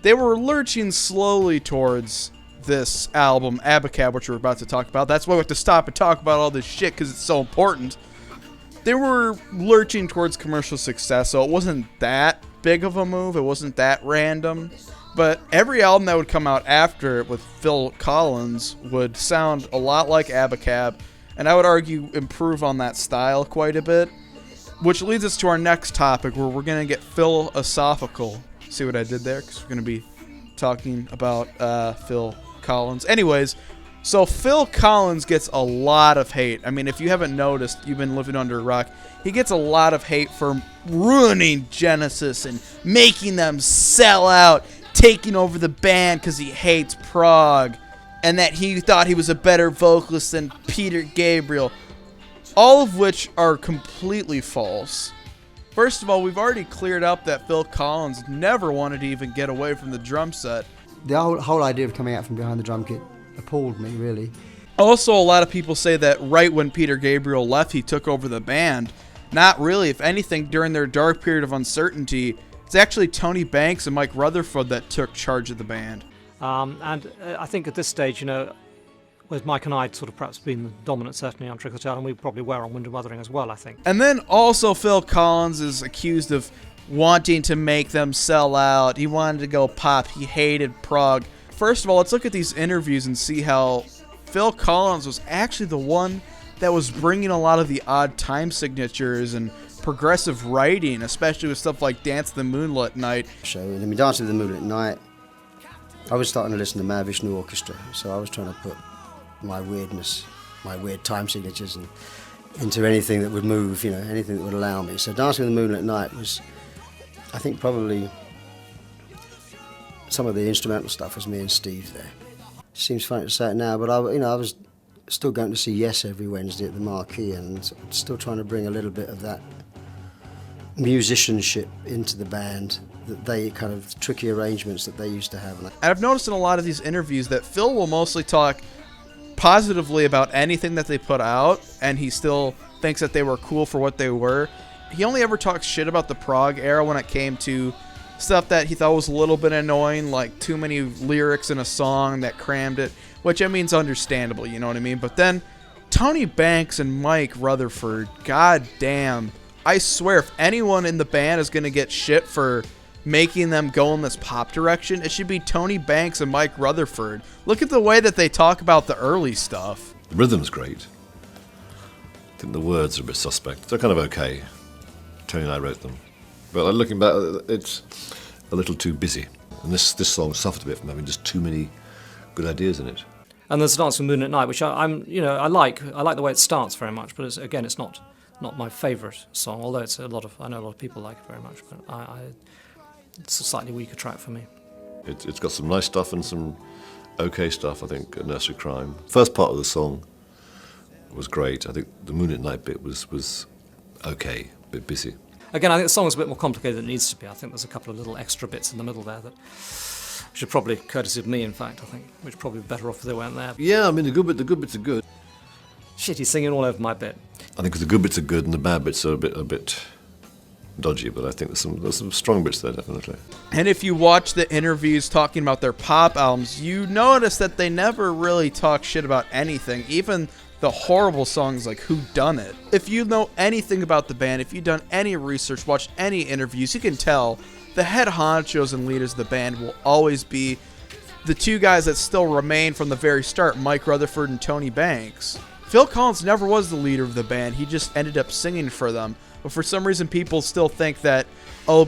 they were lurching slowly towards this album, Abacab, which we're about to talk about. That's why we have to stop and talk about all this shit, because it's so important. They were lurching towards commercial success, so it wasn't that big of a move. It wasn't that random. But every album that would come out after it with Phil Collins would sound a lot like Abacab, and I would argue improve on that style quite a bit. Which leads us to our next topic, where we're going to get philosophical. See what I did there? Because we're going to be talking about Phil Collins. Anyways, so Phil Collins gets a lot of hate. I mean, if you haven't noticed, you've been living under a rock. He gets a lot of hate for ruining Genesis and making them sell out, taking over the band because he hates prog, and that he thought he was a better vocalist than Peter Gabriel. All of which are completely false. First of all, we've already cleared up that Phil Collins never wanted to even get away from the drum set. The whole idea of coming out from behind the drum kit appalled me, really. Also, a lot of people say that right when Peter Gabriel left, he took over the band. Not really. If anything, during their dark period of uncertainty, it's actually Tony Banks and Mike Rutherford that took charge of the band. I think at this stage, you know, with Mike and I sort of perhaps been dominant, certainly on Trickle Tail, and we probably were on Wind and Wuthering as well, I think. And then also Phil Collins is accused of wanting to make them sell out. He wanted to go pop. He hated prog. First of all, let's look at these interviews and see how Phil Collins was actually the one that was bringing a lot of the odd time signatures and progressive writing, especially with stuff like Dance the Moonlit Night. So, I mean, Dancing with the Moonlit Night, I was starting to listen to Mad Vishnu Orchestra, so I was trying to put my weirdness, my weird time signatures into anything that would move, you know, anything that would allow me. So Dancing with the Moonlit Night was, I think, probably some of the instrumental stuff was me and Steve there. Seems funny to say it now, but I was still going to see Yes every Wednesday at the Marquee, and still trying to bring a little bit of that musicianship into the band, that they kind of tricky arrangements that they used to have. And I've noticed in a lot of these interviews that Phil will mostly talk positively about anything that they put out, and he still thinks that they were cool for what they were. He only ever talks shit about the prog era when it came to stuff that he thought was a little bit annoying, like too many lyrics in a song that crammed it, which I mean is understandable, you know what I mean? But then Tony Banks and Mike Rutherford, god damn, I swear if anyone in the band is going to get shit for making them go in this pop direction, it should be Tony Banks and Mike Rutherford. Look at the way that they talk about the early stuff. The rhythm's great. I think the words are a bit suspect. They're kind of okay. Tony and I wrote them. But looking back, it's a little too busy. And this song suffered a bit from having just too many good ideas in it. And there's Dance with the Moon at Night, which I like the way it starts very much, but it's not my favourite song, although I know a lot of people like it very much, but it's a slightly weaker track for me. It's got some nice stuff and some okay stuff, I think, at Nursery Cryme. First part of the song was great. I think the Moon at Night bit was okay, a bit busy. Again, I think the song is a bit more complicated than it needs to be. I think there's a couple of little extra bits in the middle there that should probably, courtesy of me, in fact, I think, which probably be better off if they weren't there. Yeah, I mean, the good bits are good. Shit, he's singing all over my bit. I think the good bits are good and the bad bits are a bit dodgy, but I think there's some strong bits there, definitely. And if you watch the interviews talking about their pop albums, you notice that they never really talk shit about anything, even the horrible songs like Who Done It. If you know anything about the band, if you've done any research, watched any interviews, you can tell the head honchos and leaders of the band will always be the two guys that still remain from the very start, Mike Rutherford and Tony Banks. Phil Collins never was the leader of the band, he just ended up singing for them. But for some reason people still think that,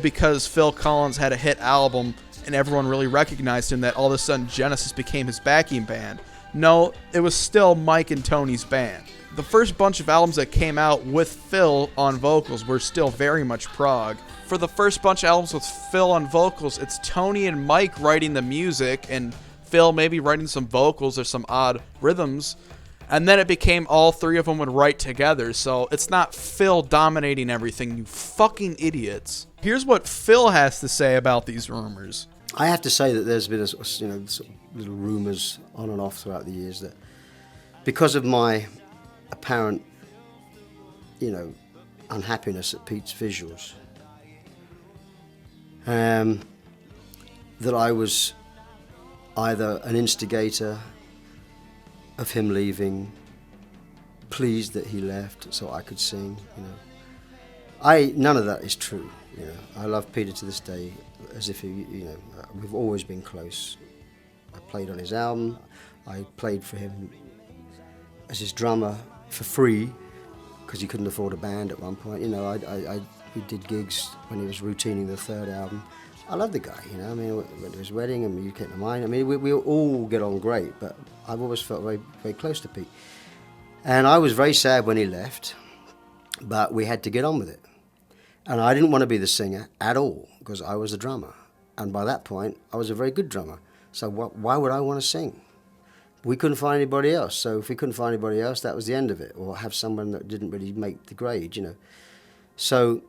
because Phil Collins had a hit album and everyone really recognized him, that all of a sudden Genesis became his backing band. No, it was still Mike and Tony's band. The first bunch of albums that came out with Phil on vocals were still very much prog. For the first bunch of albums with Phil on vocals, it's Tony and Mike writing the music and Phil maybe writing some vocals or some odd rhythms. And then it became all three of them would write together, so it's not Phil dominating everything, you fucking idiots. Here's what Phil has to say about these rumors. I have to say that there's been sort of little rumours on and off throughout the years that because of my apparent, unhappiness at Pete's visuals, that I was either an instigator of him leaving, pleased that he left so I could sing, None of that is true, I love Peter to this day as if we've always been close. I played on his album, I played for him as his drummer for free because he couldn't afford a band at one point. We did gigs when he was routining the third album. I love the guy, went to his wedding and you came to mine. We all get on great, but I've always felt very, very close to Pete. And I was very sad when he left, but we had to get on with it. And I didn't want to be the singer at all because I was the drummer. And by that point, I was a very good drummer. So why would I want to sing? We couldn't find anybody else. So if we couldn't find anybody else, that was the end of it. Or have someone that didn't really make the grade, you know. So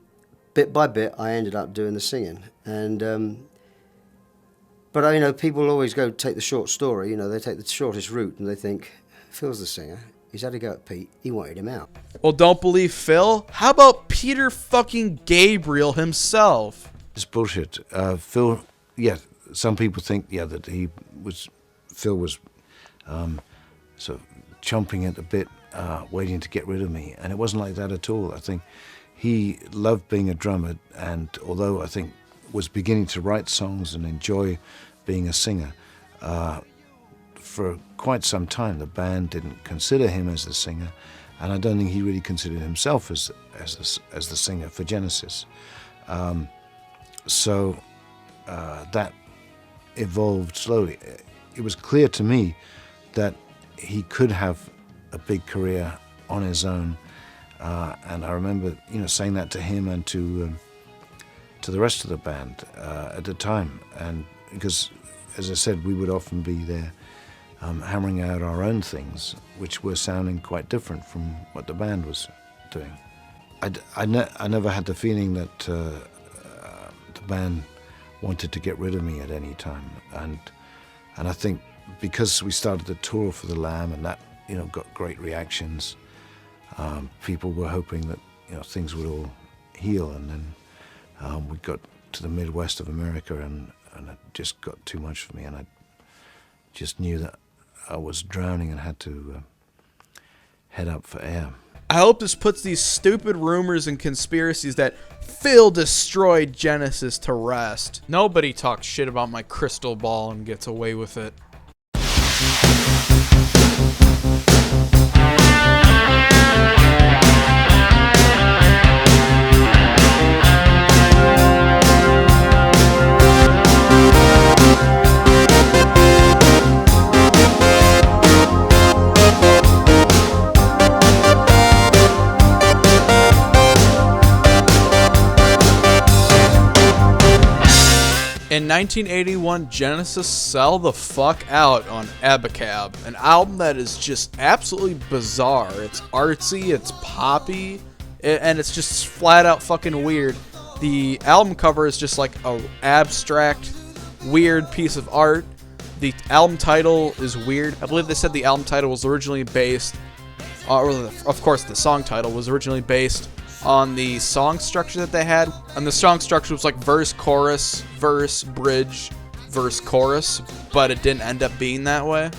bit by bit, I ended up doing the singing. And but you know, people always take the short story. You know, they take the shortest route, and they think Phil's the singer. He's had to go at Pete. He wanted him out. Well, don't believe Phil? How about Peter fucking Gabriel himself? It's bullshit. Phil, yeah, some people think, yeah, that Phil was sort of chomping at the bit, waiting to get rid of me. And it wasn't like that at all. I think he loved being a drummer, and although I think was beginning to write songs and enjoy being a singer, for quite some time the band didn't consider him as the singer, and I don't think he really considered himself as the singer for Genesis. So that evolved slowly. It was clear to me that he could have a big career on his own, and I remember, you know, saying that to him and to the rest of the band at the time, and because, as I said, we would often be there hammering out our own things, which were sounding quite different from what the band was doing. I never had the feeling that the band wanted to get rid of me at any time, and I think because we started the tour for the Lamb, and that, you know, got great reactions, people were hoping that, you know, things would all heal, and then we got to the Midwest of America, and it just got too much for me, and I just knew that I was drowning and had to head up for air. I hope this puts these stupid rumors and conspiracies that Phil destroyed Genesis to rest. Nobody talks shit about my crystal ball and gets away with it. In 1981, Genesis sell the fuck out on Abacab, an album that is just absolutely bizarre. It's artsy, it's poppy, and it's just flat out fucking weird. The album cover is just like a abstract, weird piece of art. The album title is weird. I believe they said the album title was originally based, or of course the song title was originally based on the song structure that they had. And the song structure was like verse, chorus, verse, bridge, verse, chorus, but it didn't end up being that way.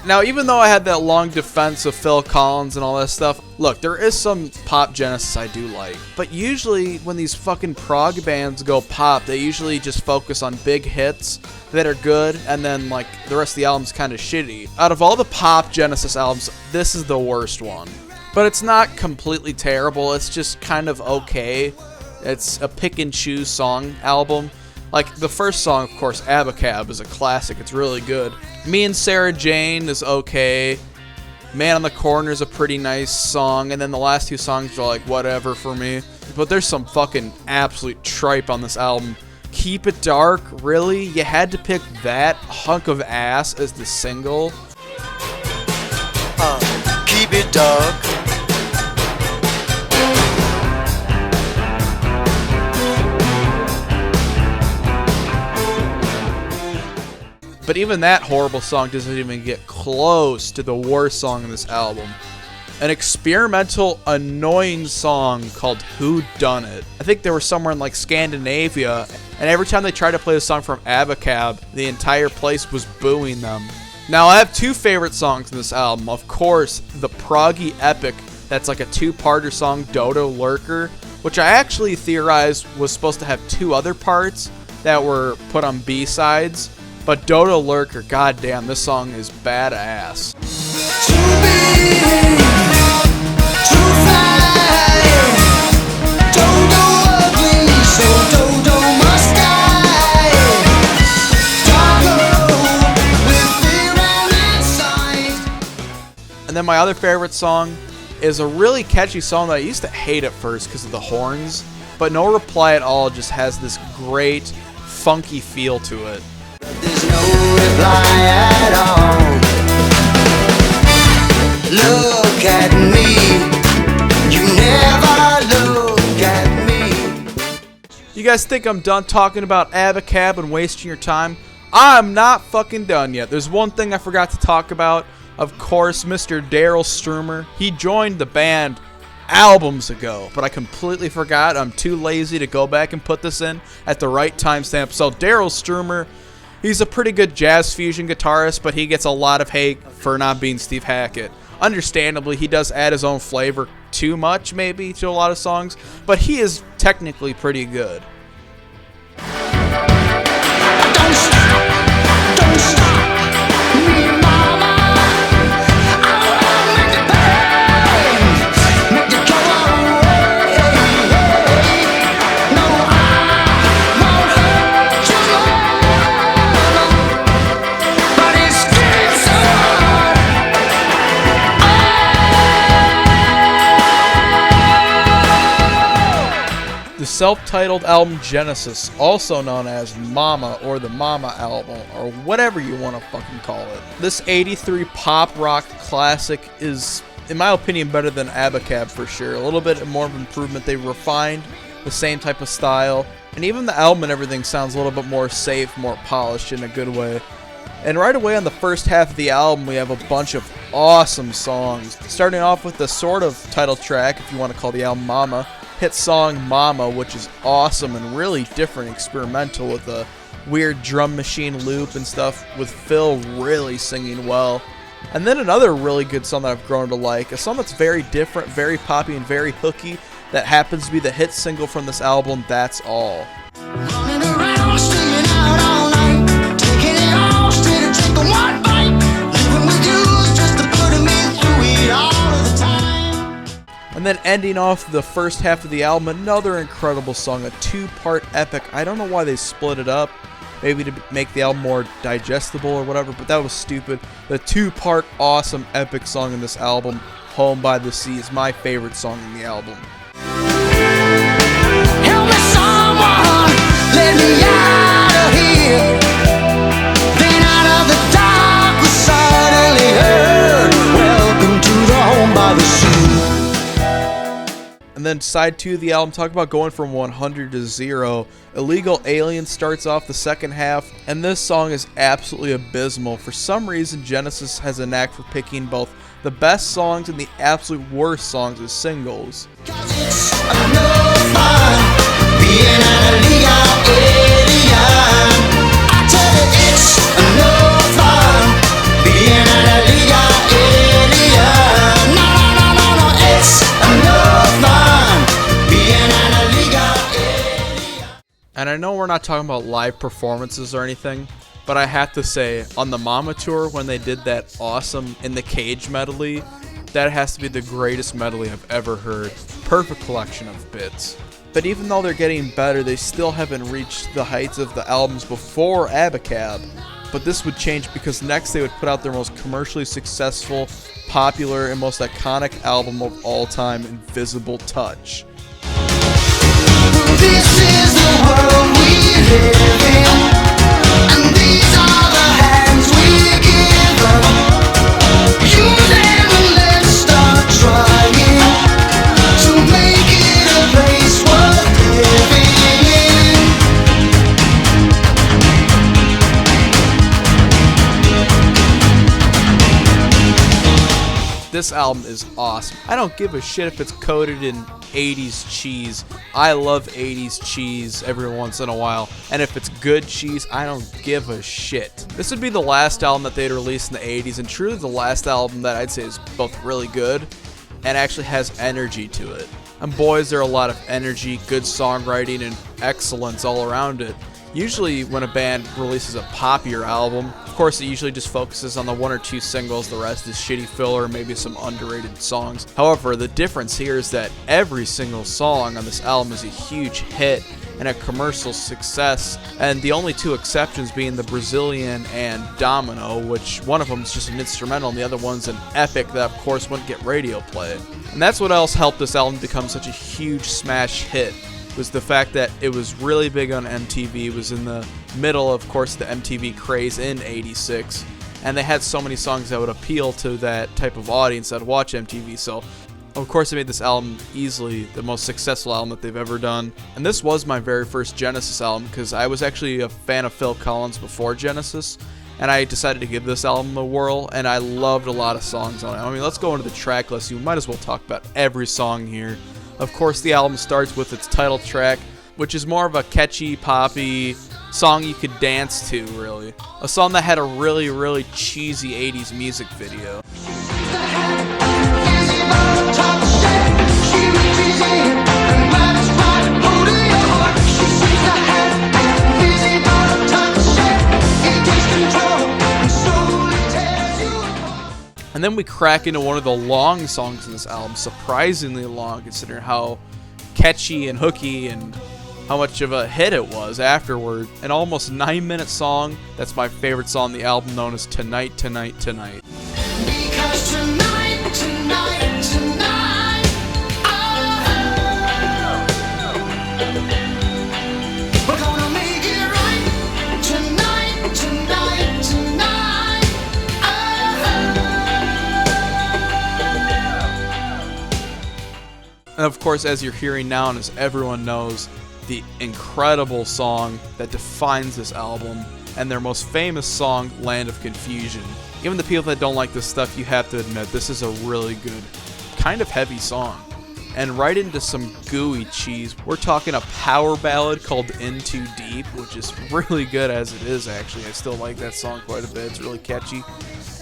Now, even though I had that long defense of Phil Collins and all that stuff, look, there is some pop Genesis I do like. But usually when these fucking prog bands go pop, they usually just focus on big hits that are good, and then like the rest of the album's kind of shitty. Out of all the pop Genesis albums, this is the worst one. But it's not completely terrible, it's just kind of okay. It's a pick and choose song album. Like the first song, of course, Abacab, is a classic, it's really good. Me and Sarah Jane is okay. Man on the Corner is a pretty nice song, and then the last two songs are like whatever for me. But there's some fucking absolute tripe on this album. Keep It Dark, really? You had to pick that hunk of ass as the single? Keep it dark. But even that horrible song doesn't even get close to the worst song in this album. An experimental, annoying song called Who Done It. I think they were somewhere in like Scandinavia, and every time they tried to play the song from Abacab, the entire place was booing them. Now, I have two favorite songs in this album. Of course, the proggy epic that's like a two-parter song, Dodo Lurker, which I actually theorized was supposed to have two other parts that were put on B-sides. But Dodo Lurker, goddamn, this song is badass. To be, to fly. Dodo ugly, so Dodo must die. Dodo with fear and insight. And then my other favorite song is a really catchy song that I used to hate at first because of the horns. But No Reply at All just has this great funky feel to it. There's no reply at all. Look at me. You never look at me. You guys think I'm done talking about Abacab and wasting your time? I'm not fucking done yet. There's one thing I forgot to talk about. Of course, Mr. Daryl Strumer. He joined the band albums ago, but I completely forgot. I'm too lazy to go back and put this in at the right timestamp. So Daryl Strumer, he's a pretty good jazz fusion guitarist, but he gets a lot of hate for not being Steve Hackett. Understandably, he does add his own flavor too much, maybe, to a lot of songs, but he is technically pretty good. Don't stop me, mama. I make it pain, make it go away. No, I won't hurt you, but it's getting so hard. The self-titled album Genesis, also known as Mama or the Mama album, or whatever you want to fucking call it. This 83 pop rock classic is, in my opinion, better than Abacab for sure. A little bit more of improvement. They refined the same type of style, and even the album and everything sounds a little bit more safe, more polished in a good way. And right away on the first half of the album, we have a bunch of awesome songs. Starting off with the sort of title track, if you want to call the album Mama, hit song Mama, which is awesome and really different, experimental with a weird drum machine loop and stuff, with Phil really singing well. And then another really good song that I've grown to like, a song that's very different, very poppy and very hooky, that happens to be the hit single from this album, That's All. Running around, staying out all night, taking it all straight and drinking one bite. Living with you is just to put me through it all of the time. And then ending off the first half of the album, another incredible song, a two-part epic. I don't know why they split it up, maybe to make the album more digestible or whatever, but that was stupid. The two-part awesome epic song in this album, Home by the Sea, is my favorite song in the album. Help me someone, let me out of here. Then out of the dark we suddenly heard, welcome to the Home by the Sea. And then side 2 of the album, talk about going from 100 to 0. Illegal Alien starts off the second half, and this song is absolutely abysmal. For some reason, Genesis has a knack for picking both the best songs and the absolute worst songs as singles. 'Cause it's no fun being an illegal alien. I tell you, it's no fun being an illegal alien. No, no, no, no, no, it's no fun being an illegal alien. And I know we're not talking about live performances or anything, but I have to say, on the Mama tour, when they did that awesome In the Cage medley, that has to be the greatest medley I've ever heard. Perfect collection of bits. But even though they're getting better, they still haven't reached the heights of the albums before Abacab. But this would change because next they would put out their most commercially successful, popular, and most iconic album of all time, Invisible Touch. This is the world we live in, and these are the hands we give up. Use them and let's start trying to make it a place worth living in. This album is awesome. I don't give a shit if it's coated in 80s cheese. I love 80s cheese every once in a while. And if it's good cheese, I don't give a shit. This would be the last album that they'd released in the 80s, and truly the last album that I'd say is both really good and actually has energy to it. And boys, there are a lot of energy, good songwriting, and excellence all around it. Usually when a band releases a poppier album, of course it usually just focuses on the one or two singles, the rest is shitty filler, maybe some underrated songs. However, the difference here is that every single song on this album is a huge hit and a commercial success, and the only two exceptions being the Brazilian and Domino, which one of them is just an instrumental and the other one's an epic that of course wouldn't get radio play. And that's what else helped this album become such a huge smash hit. was the fact that it was really big on MTV. It was in the middle, of course, the MTV craze in '86, and they had so many songs that would appeal to that type of audience that would watch MTV. So, of course, they made this album easily the most successful album that they've ever done. And this was my very first Genesis album, because I was actually a fan of Phil Collins before Genesis, and I decided to give this album a whirl, and I loved a lot of songs on it. I mean, let's go into the track list. You might as well talk about every song here. Of course, the album starts with its title track, which is more of a catchy, poppy song you could dance to, really. A song that had a really, really cheesy 80s music video. And then we crack into one of the long songs in this album, surprisingly long considering how catchy and hooky and how much of a hit it was afterward. An almost 9-minute song that's my favorite song on the album, known as Tonight, Tonight, Tonight. Because tonight, tonight, tonight, we're gonna make it right. Tonight, tonight, tonight, And of course, as you're hearing now, and as everyone knows, the incredible song that defines this album, and their most famous song, Land of Confusion. Even the people that don't like this stuff, you have to admit, this is a really good, kind of heavy song. And right into some gooey cheese. We're talking a power ballad called In Too Deep, which is really good as it is, actually. I still like that song quite a bit. It's really catchy.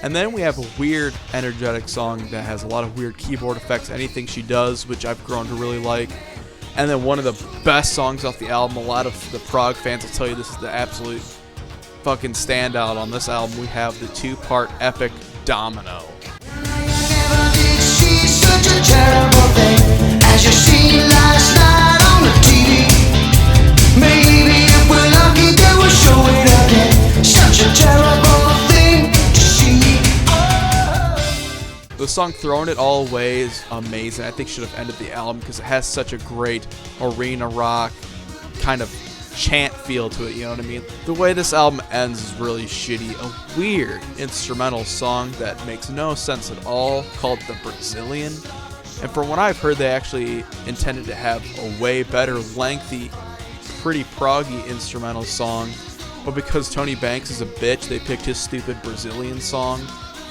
And then we have a weird, energetic song that has a lot of weird keyboard effects, Anything She Does, which I've grown to really like. And then one of the best songs off the album, a lot of the prog fans will tell you this is the absolute fucking standout on this album. We have the 2-part epic Domino. never did see such a terrible thing as you seen last night on the TV. Maybe if we're lucky they will show it again. Such a terrible thing to see. The song Throwing It All Away is amazing. I think should have ended the album because it has such a great arena rock kind of chant feel to it, you know what I mean? The way this album ends is really shitty. A weird instrumental song that makes no sense at all called The Brazilian. And from what I've heard, they actually intended to have a way better lengthy, pretty proggy instrumental song. But because Tony Banks is a bitch, they picked his stupid Brazilian song.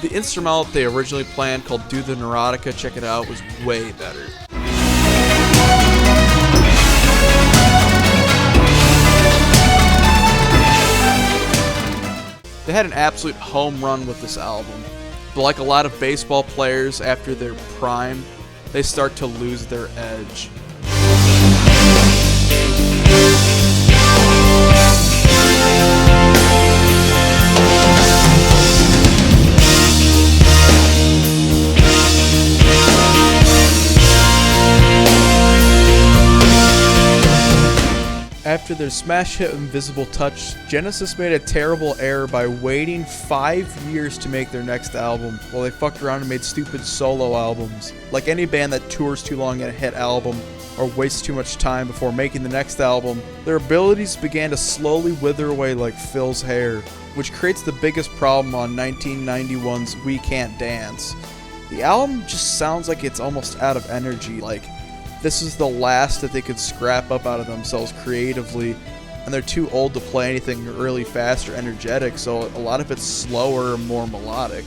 The instrumental that they originally planned called Do the Neurotica, check it out, was way better. They had an absolute home run with this album. But like a lot of baseball players after their prime, they start to lose their edge. After their smash hit Invisible Touch, Genesis made a terrible error by waiting 5 years to make their next album, while they fucked around and made stupid solo albums. Like any band that tours too long at a hit album, or wastes too much time before making the next album, their abilities began to slowly wither away like Phil's hair, which creates the biggest problem on 1991's We Can't Dance. The album just sounds like it's almost out of energy, like this is the last that they could scrap up out of themselves creatively, and they're too old to play anything really fast or energetic, so a lot of it's slower and more melodic.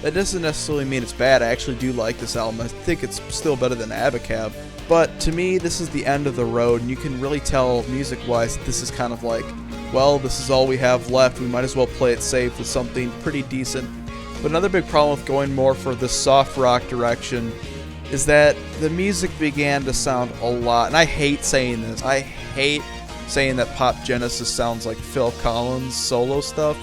That doesn't necessarily mean it's bad. I actually do like this album. I think it's still better than Abacab, but to me this is the end of the road, and you can really tell music-wise that this is kind of like, well, this is all we have left, we might as well play it safe with something pretty decent. But another big problem with going more for the soft rock direction is that the music began to sound a lot, and I hate saying this, I hate saying that Pop Genesis sounds like Phil Collins solo stuff,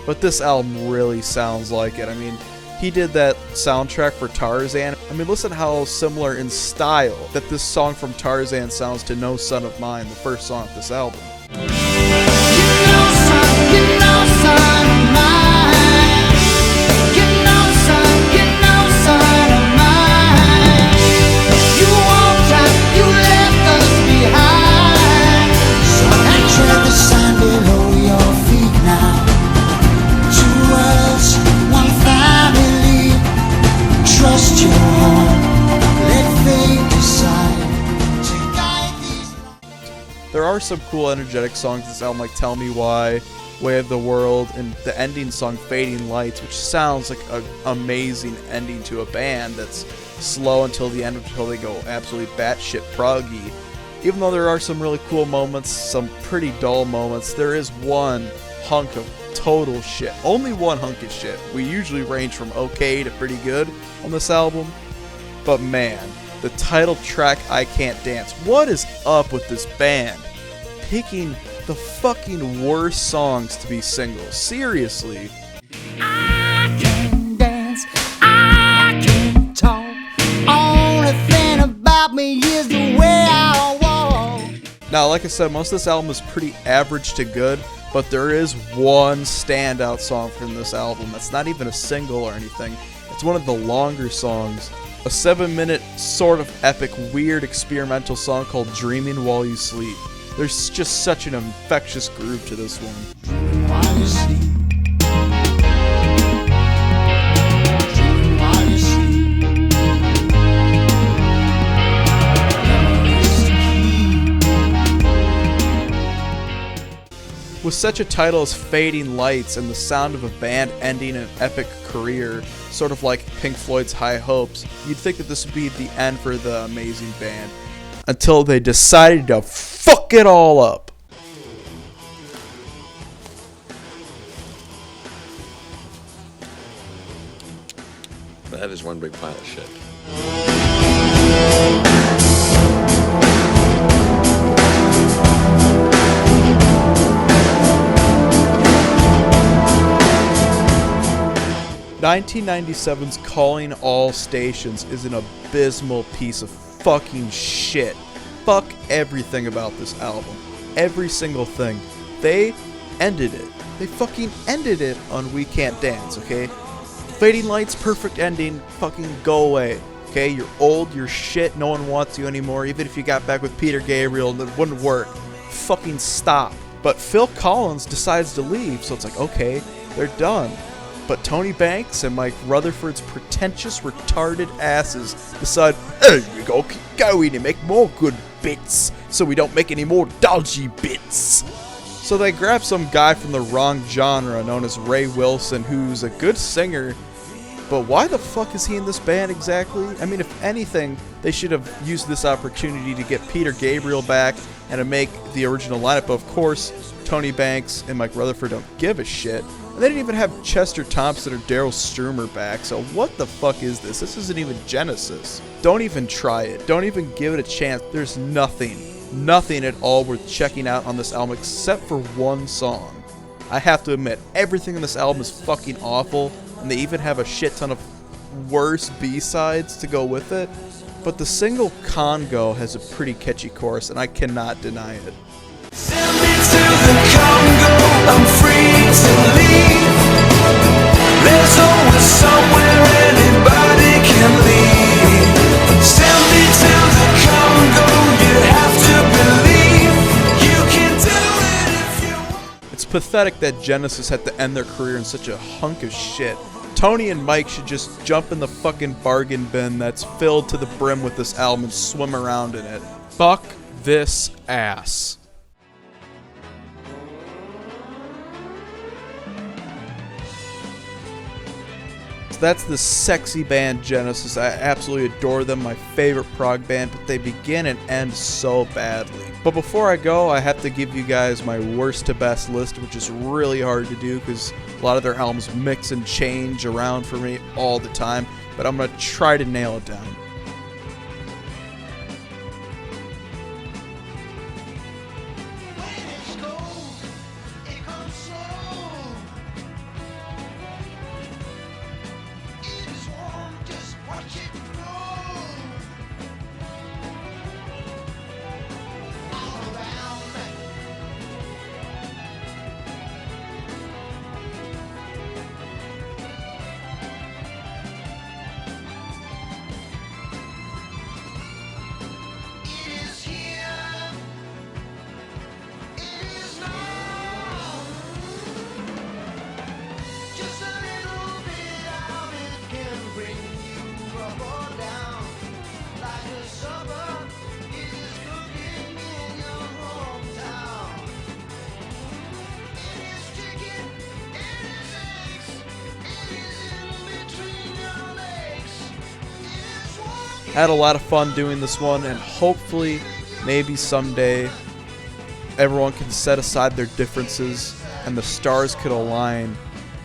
but this album really sounds like it. I mean, he did that soundtrack for Tarzan. I mean, listen how similar in style that this song from Tarzan sounds to No Son of Mine, the first song of this album. You walked out, you left us behind. your heart. Let fate decide to guide these. There are some cool energetic songs in this album, like Tell Me Why, Way of the World, and the ending song Fading Lights, which sounds like an amazing ending to a band that's slow until the end, until they go absolutely batshit proggy. Even though there are some really cool moments, some pretty dull moments, there is one hunk of total shit. Only one hunk of shit. We usually range from okay to pretty good on this album. But man, the title track, I Can't Dance. What is up with this band picking the fucking worst songs to be singles? Seriously. I can dance, I can talk. Only thing about me is the way I walk. Now, like I said, most of this album is pretty average to good, but there is one standout song from this album that's not even a single or anything. It's one of the longer songs. A 7-minute, sort of epic, weird experimental song called Dreaming While You Sleep. There's just such an infectious groove to this one. While you sleep. Dream while you sleep. Memories to keep. With such a title as Fading Lights and the sound of a band ending an epic career, sort of like Pink Floyd's High Hopes, you'd think that this would be the end for the amazing band. Until they decided to fuck it all up. That is one big pile of shit. "1997's Calling All Stations" is an abysmal piece of fucking shit. Fuck everything about this album. Every single thing. They ended it. They fucking ended it on We Can't Dance, okay? Fading Lights, perfect ending, fucking go away. Okay, you're old, you're shit, no one wants you anymore. Even if you got back with Peter Gabriel, it wouldn't work. Fucking stop. But Phil Collins decides to leave, so it's like, okay, they're done. But Tony Banks and Mike Rutherford's pretentious, retarded asses decide, hey, we gotta keep going and make more good bits, so we don't make any more dodgy bits. So they grab some guy from the wrong genre known as Ray Wilson, who's a good singer, but why the fuck is he in this band exactly? I mean, if anything, they should have used this opportunity to get Peter Gabriel back and to make the original lineup. But of course, Tony Banks and Mike Rutherford don't give a shit. And they didn't even have Chester Thompson or Daryl Strummer back, so what the fuck is this? This isn't even Genesis. Don't even try it. Don't even give it a chance. There's nothing at all worth checking out on this album except for one song. I have to admit, everything in this album is fucking awful, and they even have a shit ton of worse B-sides to go with it. But the single Congo has a pretty catchy chorus, and I cannot deny it. Send me to the Congo, I'm free to leave. There's always somewhere anybody can leave. Send me to the Congo, you have to believe. You can do it if you want. It's pathetic that Genesis had to end their career in such a hunk of shit. Tony and Mike should just jump in the fucking bargain bin that's filled to the brim with this album and swim around in it. Fuck this ass. So that's the sexy band Genesis. I absolutely adore them, my favorite prog band, but they begin and end so badly. But before I go, I have to give you guys my worst to best list, which is really hard to do because a lot of their albums mix and change around for me all the time, but I'm going to try to nail it down. supper is cooking in your hometown. It is chicken, it is eggs, it is in between your legs. It is walking. Had a lot of fun doing this one, and hopefully, maybe someday, everyone can set aside their differences and the stars could align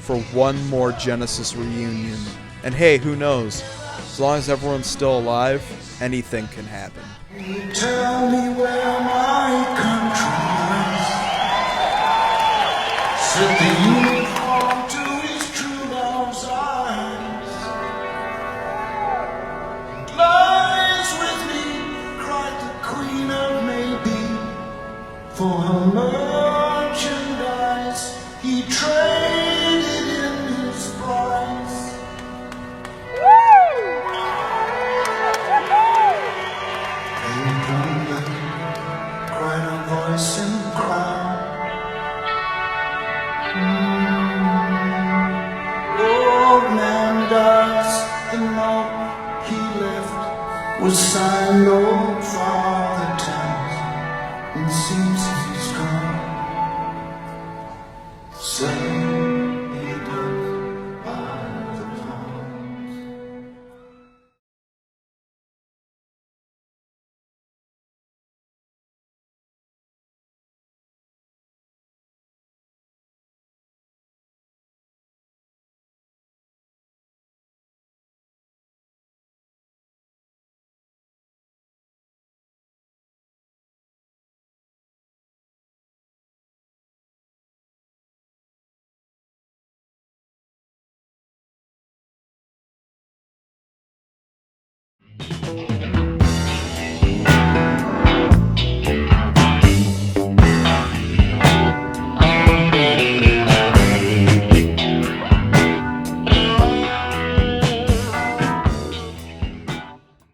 for one more Genesis reunion. And hey, who knows? As long as everyone's still alive, anything can happen. Tell me where my country lies. Set the uniform to his true love's eyes. Lies with me, cried the queen of Maybe. For her merchandise, he traded in his price. And London cried a voice in crowd. Old man dies, the note he left was signed old Father Thames, and seems he's gone. So